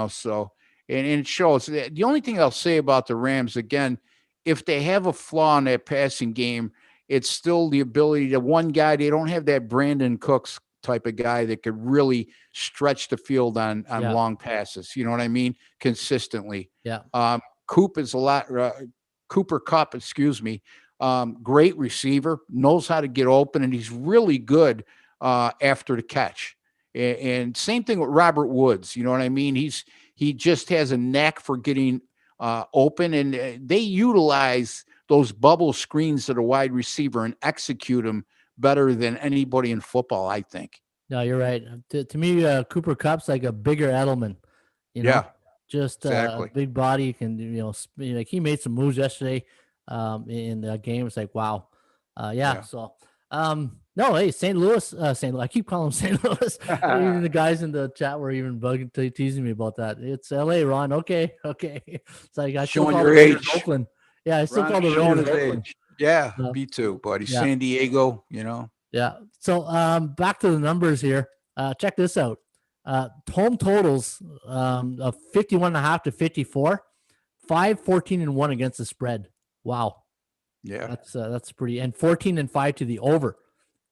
so, and it shows. The only thing I'll say about the Rams, again, if they have a flaw in that passing game, it's still the ability to one guy. They don't have that Brandon Cooks type of guy that could really stretch the field on long passes. You know what I mean? Consistently. Yeah. Cooper Kupp, excuse me. Great receiver, knows how to get open, and he's really good after the catch. And same thing with Robert Woods. You know what I mean? He just has a knack for getting open, and they utilize those bubble screens to the wide receiver and execute them better than anybody in football, I think. No, you're right. To me, Cooper Kupp's like a bigger Edelman. Just exactly. A big body. Can like he made some moves yesterday in the game. It's like wow, So no, hey, St. Louis. I keep calling him St. Louis. Even the guys in the chat were even teasing me about that. It's L.A. Ron. Okay. It's like I showing your age. Oakland. Yeah, I still call the Raiders Oakland. Age. Yeah, me too, buddy. Yeah. San Diego. Yeah. So back to the numbers here. Check this out. Home totals of 51.5 to 54, 5-14-1 against the spread. Wow. Yeah. That's pretty, and 14-5 to the over.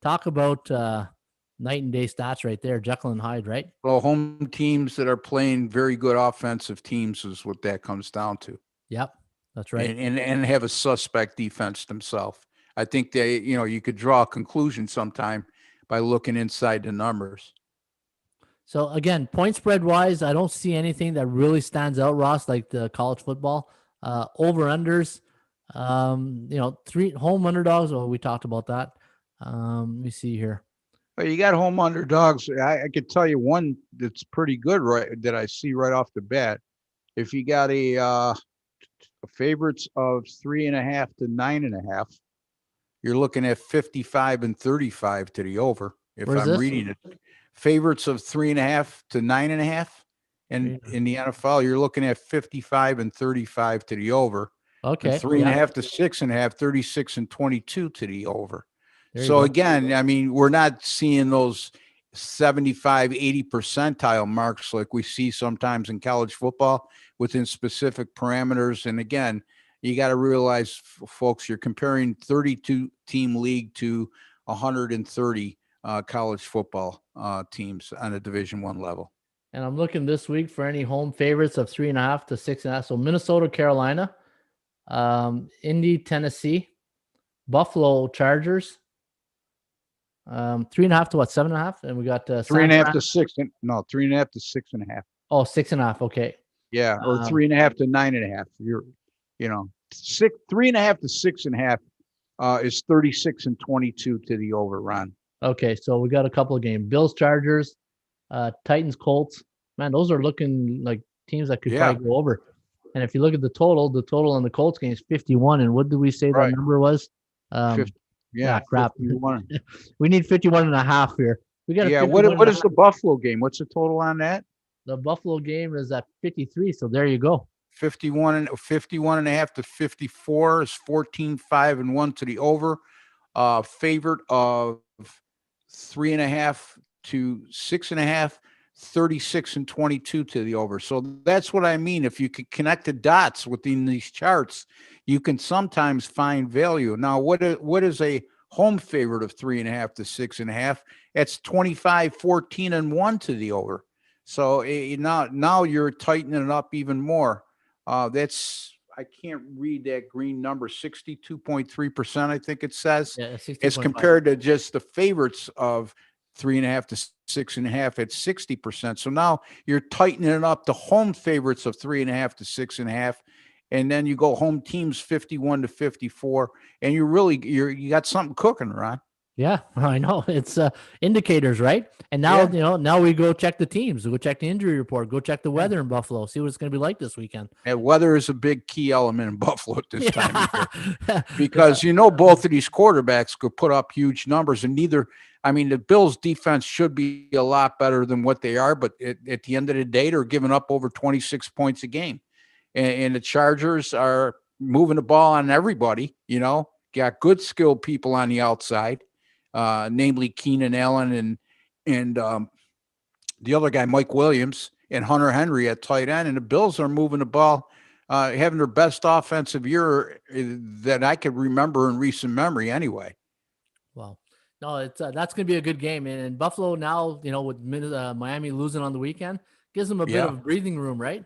Talk about night and day stats right there. Jekyll and Hyde, right? Well, home teams that are playing very good offensive teams is what that comes down to. Yep. That's right. And have a suspect defense themselves. I think they, you could draw a conclusion sometime by looking inside the numbers. So again, point spread wise, I don't see anything that really stands out, Ross, like the college football. Over unders, 3 home underdogs. Oh, we talked about that. Let me see here. Well, you got home underdogs. I could tell you one that's pretty good, right? That I see right off the bat. If you got a favorites of 3.5 to 9.5, you're looking at 55 and 35 to the over. If I'm reading it, favorites of 3.5 to 9.5, and in the NFL, you're looking at 55 and 35 to the over. Okay. 3.5 to 6.5, 36 and 22 to the over. So again, I mean, we're not seeing those 75, 80 percentile marks like we see sometimes in college football within specific parameters. And again, you got to realize, folks, you're comparing 32 team league to 130 college football teams on a Division I level. And I'm looking this week for any home favorites of 3.5 to 6.5. So Minnesota, Carolina, Indy, Tennessee, Buffalo Chargers, 3.5 to what, 7.5? And we got 3.5 to 6. No, 3.5 to 6.5. Oh, 6.5. Okay. Yeah, or 3.5 to 9.5. You're, 3.5 to 6.5 is 36 and 22 to the over, Ron. Okay, so we got a couple of games. Bills, Chargers, Titans, Colts. Man, those are looking like teams that could probably go over. And if you look at the total on the Colts game is 51. And what did we say that number was? 50. Yeah, crap. We need 51.5 here. We got. Yeah, what is the Buffalo game? What's the total on that? The Buffalo game is at 53. So there you go. 51 and a half to 54 is 14-5-1 to the over. Favorite of 3.5 to 6.5, 36-22 to the over. So that's what I mean. If you could connect the dots within these charts, you can sometimes find value. Now, what is a home favorite of 3.5 to 6.5? It's 25-14-1 to the over. So now you're tightening it up even more. I can't read that green number, 62.3%, I think it says. Yeah, It's 60.5. compared to just the favorites of 3.5 to 6.5 at 60%. So now you're tightening up the home favorites of 3.5 to 6.5. And then you go home teams 51 to 54. And you got something cooking, Ron. Yeah, I know. It's indicators, right? And now, Yeah. now we go check the teams. We go check the injury report. Go check the weather in Buffalo. See what it's going to be like this weekend. And weather is a big key element in Buffalo at this time of year. Because both of these quarterbacks could put up huge numbers, and the Bills' defense should be a lot better than what they are, but at the end of the day, they're giving up over 26 points a game. And the Chargers are moving the ball on everybody, got good skilled people on the outside, namely Keenan Allen and the other guy, Mike Williams, and Hunter Henry at tight end. And the Bills are moving the ball, having their best offensive year that I could remember in recent memory anyway. Well, no, it's that's going to be a good game. And Buffalo now, with Miami losing on the weekend, gives them a bit of breathing room, right?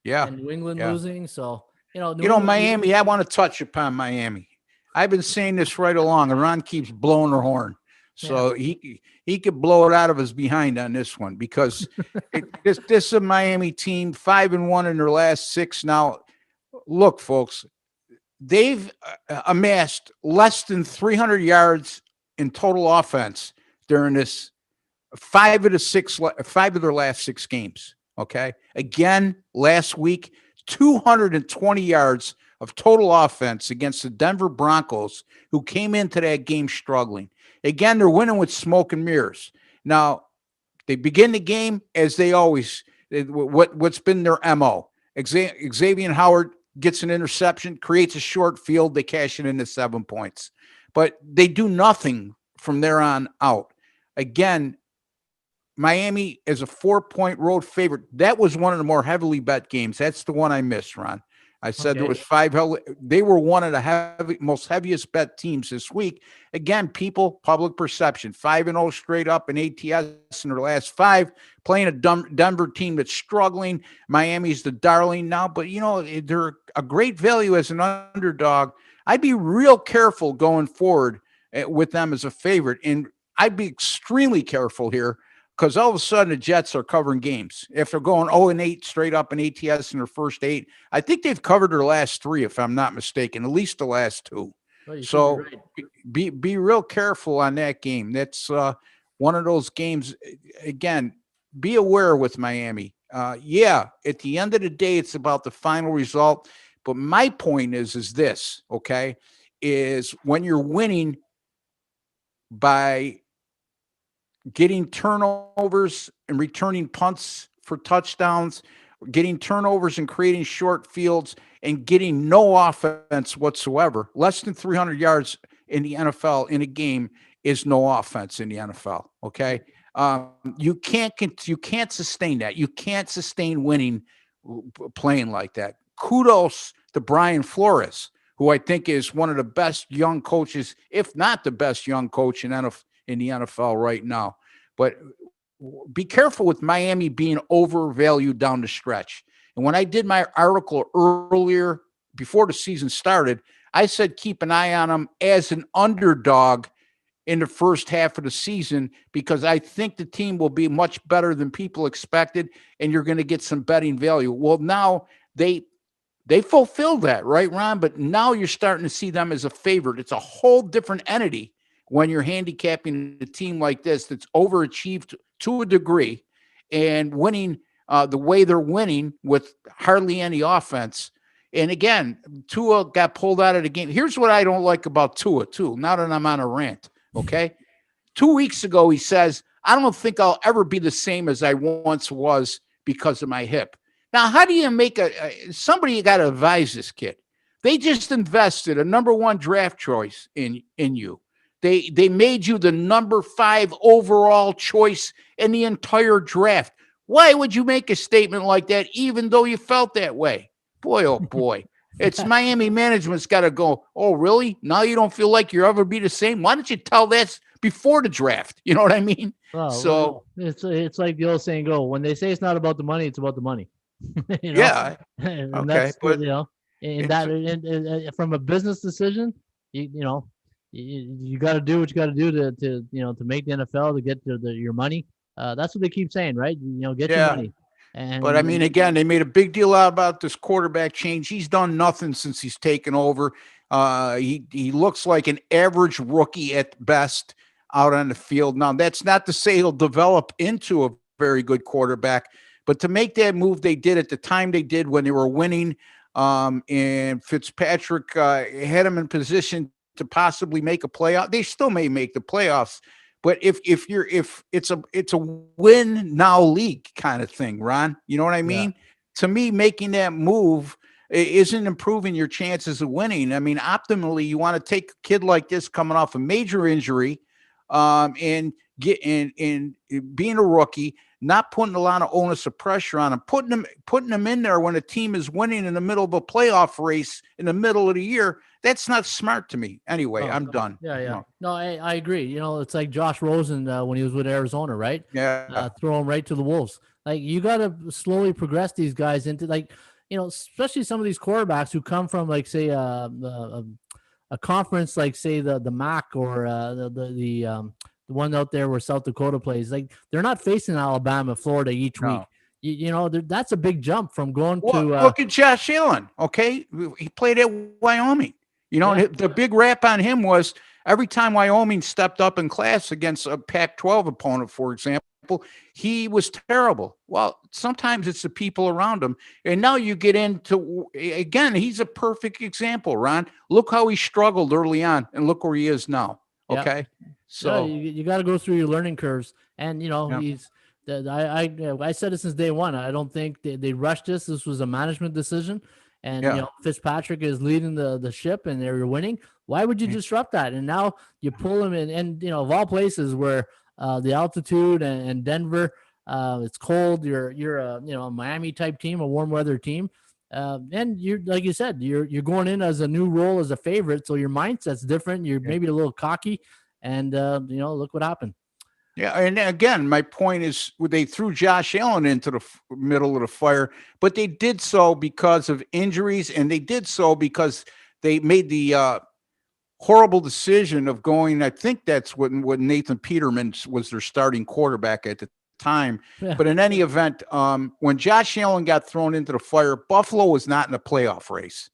Yeah. And New England losing. So, Miami, I want to touch upon Miami. I've been saying this right along, and Ron keeps blowing her horn. So he could blow it out of his behind on this one, because this is a Miami team, 5-1 in their last 6. Now, look, folks, they've amassed less than 300 yards in total offense during this 5 of their last 6 games. Okay. Again, last week, 220 yards of total offense against the Denver Broncos, who came into that game struggling. Again, they're winning with smoke and mirrors. Now, they begin the game as they always, what's been their MO. Xavier Howard gets an interception, creates a short field, they cash it into 7 points. But they do nothing from there on out. Again, Miami is a 4-point road favorite. That was one of the more heavily bet games. That's the one I missed, Ron. I said there was 5. They were one of the most heaviest bet teams this week. Again, public perception, 5-0 straight up in ATS in their last 5, playing a Denver team that's struggling. Miami's the darling now, but they're a great value as an underdog. I'd be real careful going forward with them as a favorite, and I'd be extremely careful here, because all of a sudden the Jets are covering games. If they're going 0-8 straight up in ATS in their first 8, I think they've covered their last 3, if I'm not mistaken, at least the last 2. Well, so be real careful on that game. That's one of those games. Again, be aware with Miami. At the end of the day, it's about the final result. But my point is this, okay, is when you're winning by getting turnovers and returning punts for touchdowns, getting turnovers and creating short fields, and getting no offense whatsoever. Less than 300 yards in the NFL in a game is no offense in the NFL. Okay. You can't sustain that. You can't sustain winning playing like that. Kudos to Brian Flores, who I think is one of the best young coaches, if not the best young coach in the NFL right now. But be careful with Miami being overvalued down the stretch. And when I did my article earlier, before the season started, I said keep an eye on them as an underdog in the first half of the season, because I think the team will be much better than people expected, and you're going to get some betting value. Well, now they fulfilled that, right, Ron? But now you're starting to see them as a favorite. It's a whole different entity when you're handicapping a team like this that's overachieved to a degree and winning the way they're winning with hardly any offense. And again, Tua got pulled out of the game. Here's what I don't like about Tua, too, now that I'm on a rant, okay? 2 weeks ago, he says, I don't think I'll ever be the same as I once was because of my hip. Now, how do you make somebody you got to advise this kid? They just invested a number 1 draft choice in you. They made you the number 5 overall choice in the entire draft. Why would you make a statement like that, even though you felt that way? Boy, oh boy. It's Miami management's got to go, oh, really? Now you don't feel like you'll ever be the same? Why don't you tell that before the draft? You know what I mean? Well, it's like the old saying go, when they say it's not about the money, it's about the money. Yeah. And Okay, that's, but and that from a business decision, you got to do what you got to do to make the NFL, to get your money. That's what they keep saying, right? Get your money. But I mean, again, they made a big deal out about this quarterback change. He's done nothing since he's taken over. He looks like an average rookie at best out on the field. Now, that's not to say he'll develop into a very good quarterback, but to make that move they did at the time they did when they were winning, and Fitzpatrick had him in position to possibly make a playoff. They still may make the playoffs. But if it's a win now league kind of thing, Ron, you know what I mean? Yeah. To me, making that move isn't improving your chances of winning. I mean, optimally, you want to take a kid like this coming off a major injury, and being a rookie, not putting a lot of onus of pressure on him, putting him in there when a team is winning in the middle of a playoff race in the middle of the year. That's not smart to me. Anyway, I'm done. Yeah. No, I agree. It's like Josh Rosen when he was with Arizona, right? Yeah. Throw him right to the Wolves. Like, you got to slowly progress these guys into, like, especially some of these quarterbacks who come from, like, say, a conference like, say, the MAC or the one out there where South Dakota plays. Like, they're not facing Alabama, Florida each week. That's a big jump from going to. Look at Josh Allen. Okay, he played at Wyoming. The big rap on him was every time Wyoming stepped up in class against a Pac-12 opponent, for example, he was terrible. Well, sometimes it's the people around him. And now you get into, again, he's a perfect example, Ron. Look how he struggled early on, and look where he is now. Okay. Yeah. So you got to go through your learning curves. And, he's, I said it since day one. I don't think they rushed this. This was a management decision. And, Fitzpatrick is leading the ship, and they're winning. Why would you disrupt that? And now you pull him in, and, of all places where the altitude and Denver, it's cold. You're a Miami type team, a warm weather team. And you're, like you said, you're going in as a new role as a favorite. So your mindset's different. You're maybe a little cocky, and, look what happened. Yeah, and again, my point is they threw Josh Allen into the middle of the fire, but they did so because of injuries, and they did so because they made the horrible decision of going. I think that's what Nathan Peterman was their starting quarterback at the time. Yeah. But in any event, when Josh Allen got thrown into the fire, Buffalo was not in a playoff race.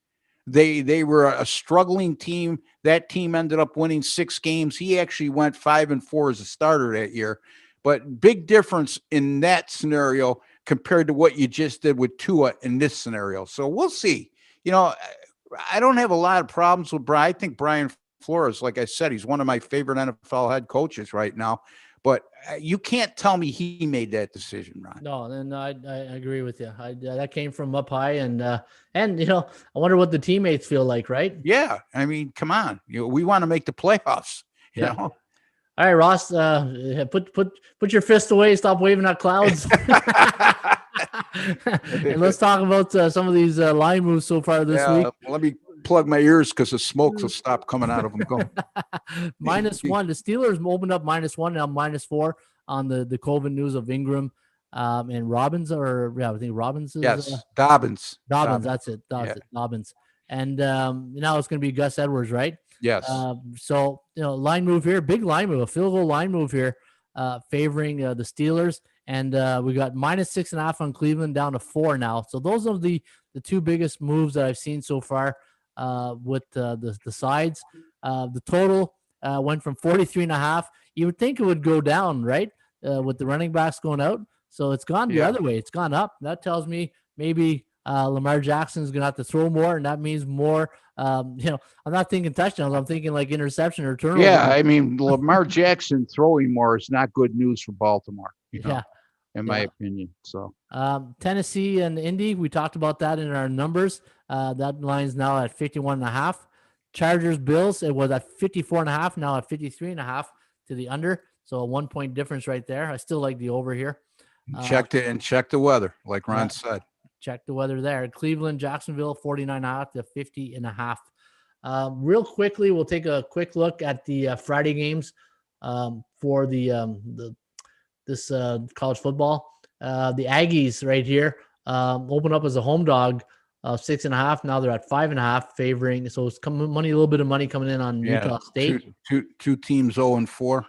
They were a struggling team. That team ended up winning 6 games. He actually went 5-4 as a starter that year. But big difference in that scenario compared to what you just did with Tua in this scenario. So we'll see. I don't have a lot of problems with Brian. I think Brian Flores, like I said, he's one of my favorite NFL head coaches right now. But you can't tell me he made that decision, Ron. No, and I agree with you. That came from up high, and I wonder what the teammates feel like, right? Yeah, I mean, come on, we want to make the playoffs. You know? All right, Ross, put your fist away. Stop waving at clouds. And let's talk about some of these line moves so far this week. Let me plug my ears because the smoke will stop coming out of them. Go. -1. The Steelers opened up -1, now -4 on the COVID news of Ingram and Robbins, I think Robbins is. Yes, Dobbins. That's it. Dobbins. And now it's going to be Gus Edwards, right? Yes. So, line move here, big line move, a field goal line move here, favoring the Steelers. And we got -6.5 on Cleveland, down to 4 now. So those are the 2 biggest moves that I've seen so far with the sides. The total went from 43.5. You would think it would go down, right? With the running backs going out. So it's gone the other way. It's gone up. That tells me maybe Lamar Jackson is going to have to throw more, and that means more. I'm not thinking touchdowns. I'm thinking like interception or turnover. Yeah, I mean, Lamar Jackson throwing more is not good news for Baltimore. Yeah. in my opinion. So Tennessee and Indy, we talked about that in our numbers. That line's now at 51.5. Chargers Bills, it was at 54.5, now at 53.5 to the under. So a 1 point difference right there. I still like the over here. check the weather, like Ron said. Check the weather there. Cleveland, Jacksonville, 49.5 to 50.5. Real quickly, we'll take a quick look at the Friday games for this college football. The Aggies right here open up as a home dog, 6.5. Now they're at 5.5, favoring. So it's a little bit of money coming in on Utah State. Two teams 0-4.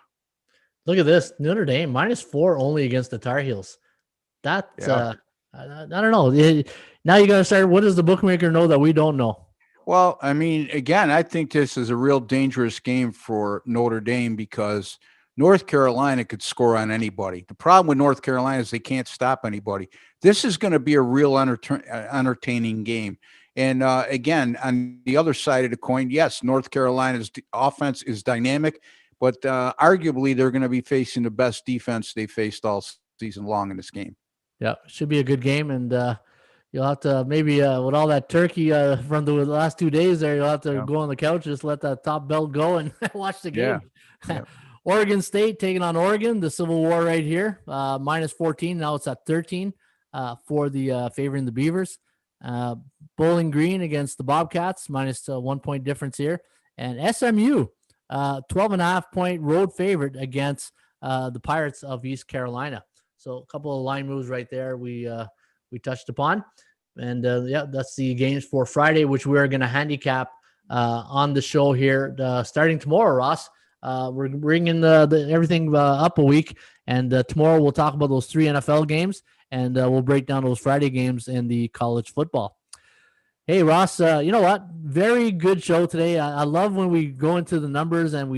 Look at this, Notre Dame -4 only against the Tar Heels. That's I don't know. Now you got to start. What does the bookmaker know that we don't know? Well, I mean, again, I think this is a real dangerous game for Notre Dame because North Carolina could score on anybody. The problem with North Carolina is they can't stop anybody. This is going to be a real entertaining game. And again, on the other side of the coin, yes, North Carolina's offense is dynamic, but arguably they're going to be facing the best defense they faced all season long in this game. Yeah, should be a good game, and you'll have to maybe with all that turkey from the last 2 days there, you'll have to go on the couch, just let that top belt go and watch the game. Yeah. Oregon State taking on Oregon, the Civil War right here, -14. Now it's at 13 for the favoring the Beavers. Bowling Green against the Bobcats, -1 point difference here, and SMU, 12.5 point road favorite against the Pirates of East Carolina. So a couple of line moves right there we touched upon. And that's the games for Friday, which we're going to handicap on the show here starting tomorrow, Ross. We're bringing everything up a week. And tomorrow we'll talk about those 3 NFL games, and we'll break down those Friday games in the college football. Hey, Ross, you know what? Very good show today. I love when we go into the numbers and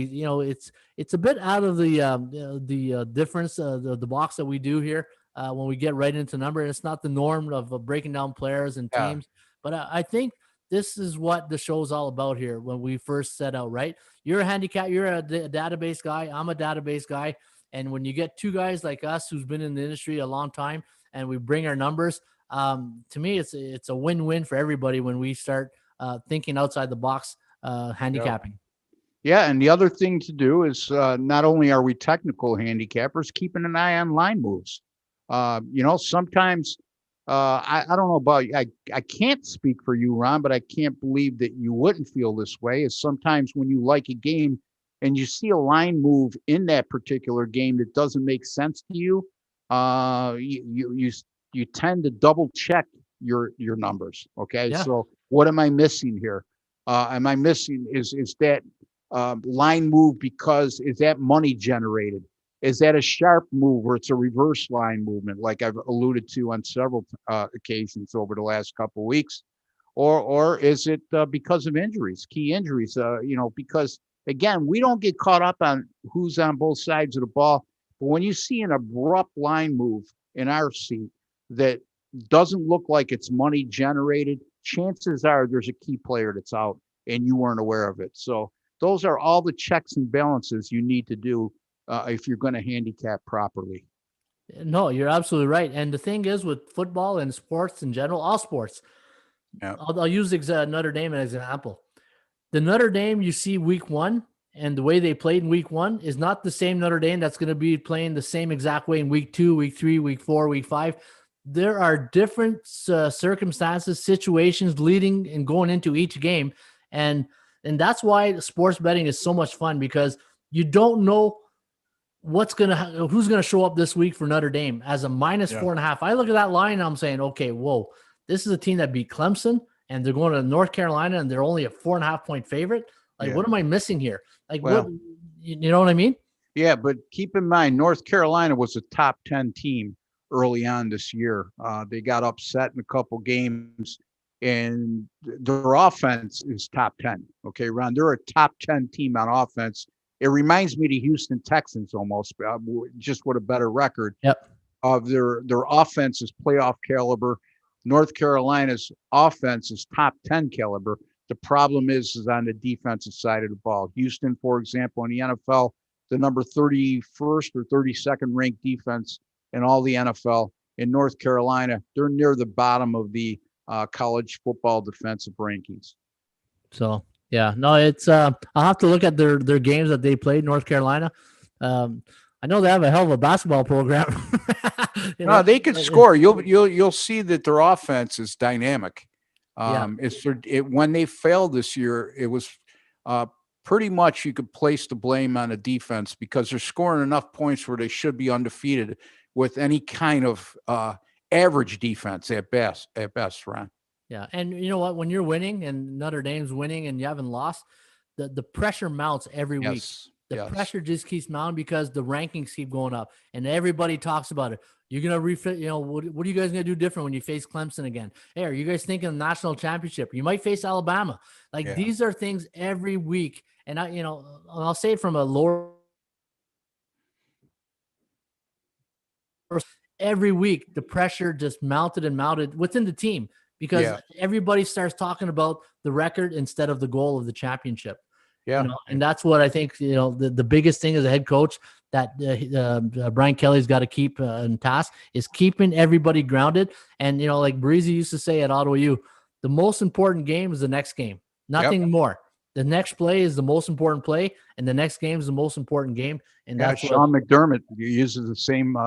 it's a bit out of the difference, the box that we do here when we get right into number. It's not the norm of breaking down players and teams, but I think this is what the show is all about here when we first set out, right? You're a database guy. I'm a database guy. And when you get two guys like us who's been in the industry a long time and we bring our numbers, to me, it's a win-win for everybody when we start thinking outside the box handicapping. Yeah, and the other thing to do is not only are we technical handicappers, keeping an eye on line moves. Sometimes I don't know about you. I can't speak for you, Ron, but I can't believe that you wouldn't feel this way. Is sometimes when you like a game and you see a line move in that particular game that doesn't make sense to you, you tend to double check your numbers. Okay. Yeah. So what am I missing here? Am I missing is that line move because is that money generated? Is that a sharp move or it's a reverse line movement like I've alluded to on several occasions over the last couple of weeks? Or is it because of injuries, key injuries? Because again, we don't get caught up on who's on both sides of the ball. But when you see an abrupt line move in our seat that doesn't look like it's money generated, chances are there's a key player that's out and you weren't aware of it. So those are all the checks and balances you need to do if you're going to handicap properly. No, you're absolutely right. And the thing is with football and sports in general, all sports, I'll use Notre Dame as an example. The Notre Dame you see week 1 and the way they played in week 1 is not the same Notre Dame that's going to be playing the same exact way in week 2, week 3, week 4, week 5. There are different circumstances, situations leading and going into each game. And that's why sports betting is so much fun because you don't know who's going to show up this week for Notre Dame as a -4.5. I look at that line and I'm saying, okay, whoa, this is a team that beat Clemson and they're going to North Carolina and they're only a 4.5 point favorite. What am I missing here? What, you know what I mean? Yeah, but keep in mind, North Carolina was a top 10 team early on this year. They got upset in a couple games and their offense is top 10. Okay, Ron, they're a top 10 team on offense. It reminds me of the Houston Texans almost, just with a better record. Yep. Of their offense is playoff caliber. North Carolina's offense is top 10 caliber. The problem is on the defensive side of the ball. Houston, for example, in the NFL, the number 31st or 32nd ranked defense and all the NFL. In North Carolina, they're near the bottom of the college football defensive rankings. So yeah, no, it's I'll have to look at their games that they played. North Carolina. I know they have a hell of a basketball program. No, they could score. You'll see that their offense is dynamic. Yeah. When they failed this year, it was pretty much you could place the blame on the defense because they're scoring enough points where they should be undefeated with any kind of average defense at best, Ron. Yeah. And you know what? When you're winning and Notre Dame's winning and you haven't lost, the pressure mounts every week. The pressure just keeps mounting because the rankings keep going up and everybody talks about it. You're going to refit, what are you guys going to do different when you face Clemson again? Hey, are you guys thinking of national championship? You might face Alabama. These are things every week. And I'll say it from a lower. Every week, the pressure just mounted and mounted within the team because everybody starts talking about the record instead of the goal of the championship. Yeah. And that's what I think, the biggest thing as a head coach that Brian Kelly's got to keep in task is keeping everybody grounded. And, like Breezy used to say at Ottawa U, the most important game is the next game, nothing more. The next play is the most important play, and the next game is the most important game. And that's Sean McDermott uses the same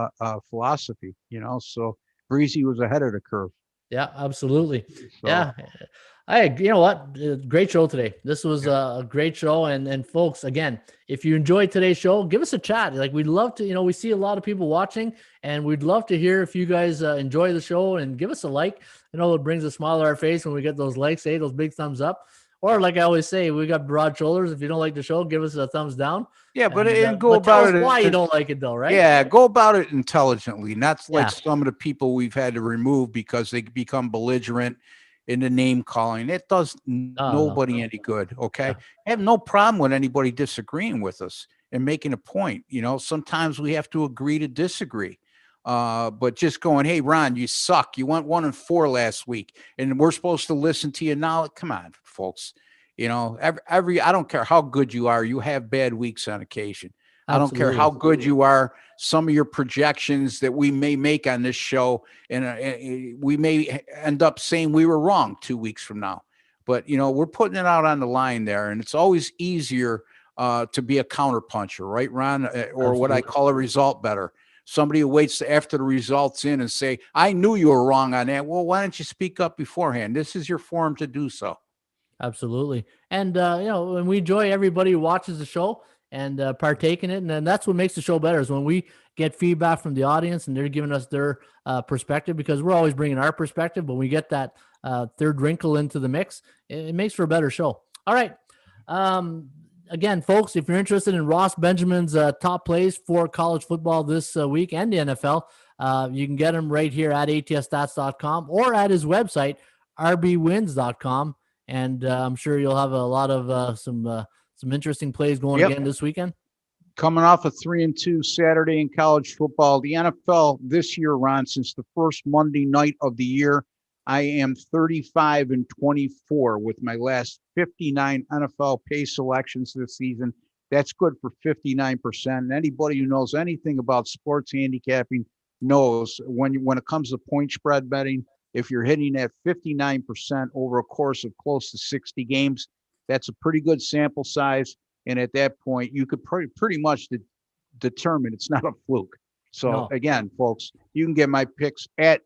philosophy, so Breezy was ahead of the curve. Yeah, absolutely. So. Yeah. You know what? Great show today. This was a great show. And folks, again, if you enjoyed today's show, give us a chat. We'd love to, we see a lot of people watching and we'd love to hear if you guys enjoy the show and give us a like. It brings a smile to our face when we get those likes, those big thumbs up. Or like I always say, we got broad shoulders. If you don't like the show, give us a thumbs down. Yeah, but go about it. Why you don't like it though, right? Yeah, go about it intelligently. Not like some of the people we've had to remove because they become belligerent in the name calling. It does nobody any good. Okay. I have no problem with anybody disagreeing with us and making a point. Sometimes we have to agree to disagree. But just going, hey, Ron, you suck. You went 1-4 last week and we're supposed to listen to you now. Come on, folks. I don't care how good you are. You have bad weeks on occasion. Absolutely. I don't care how good you are. Some of your projections that we may make on this show, and we may end up saying we were wrong 2 weeks from now. But, we're putting it out on the line there, and it's always easier to be a counterpuncher, right, Ron? Or Absolutely. What I call a result better. Somebody who waits after the results in and say, I knew you were wrong on that. Well, why don't you speak up beforehand? This is your forum to do so. Absolutely. And, and we enjoy everybody who watches the show and partake in it. And then that's what makes the show better is when we get feedback from the audience and they're giving us their perspective, because we're always bringing our perspective, but we get that third wrinkle into the mix. It makes for a better show. All right. Again, folks, if you're interested in Ross Benjamin's top plays for college football this week and the NFL, you can get them right here at atsstats.com or at his website, rbwins.com. And I'm sure you'll have a lot of some interesting plays going again this weekend. Coming off a 3-2 Saturday in college football, the NFL this year, Ron, since the first Monday night of the year, I am 35-24 with my last 59 NFL pay selections this season. That's good for 59%. And anybody who knows anything about sports handicapping knows when it comes to point spread betting, if you're hitting at 59% over a course of close to 60 games, that's a pretty good sample size. And at that point, you could pretty much determine it's not a fluke. So again, folks, you can get my picks at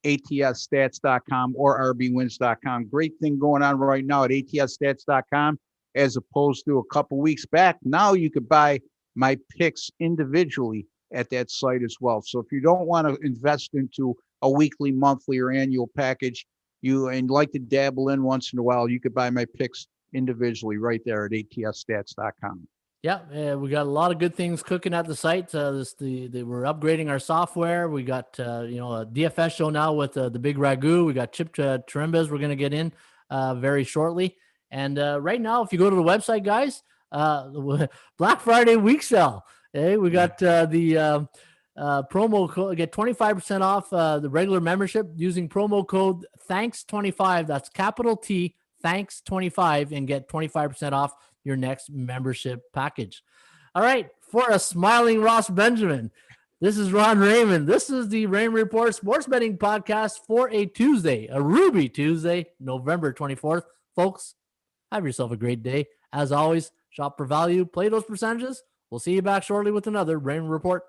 ATSStats.com or RBWins.com. Great thing going on right now at ATSStats.com as opposed to a couple weeks back. Now you could buy my picks individually at that site as well. So if you don't want to invest into a weekly, monthly, or annual package, and like to dabble in once in a while, you could buy my picks individually right there at ATSStats.com. Yeah, we got a lot of good things cooking at the site. We're upgrading our software. We got a DFS show now with the Big Ragu. We got Chip Tarimbas we're going to get in very shortly. And right now, if you go to the website, guys, Black Friday week sale. Hey, we got the promo code. Get 25% off the regular membership using promo code THANKS25. That's capital T THANKS25 and get 25% off your next membership package. All right, for a smiling Ross Benjamin, This is Ron Raymond. This is the Raymond Report Sports Betting Podcast for a Tuesday, a Ruby Tuesday, November 24th. Folks, have yourself a great day. As always, shop for value, play those percentages. We'll see you back shortly with another Raymond Report.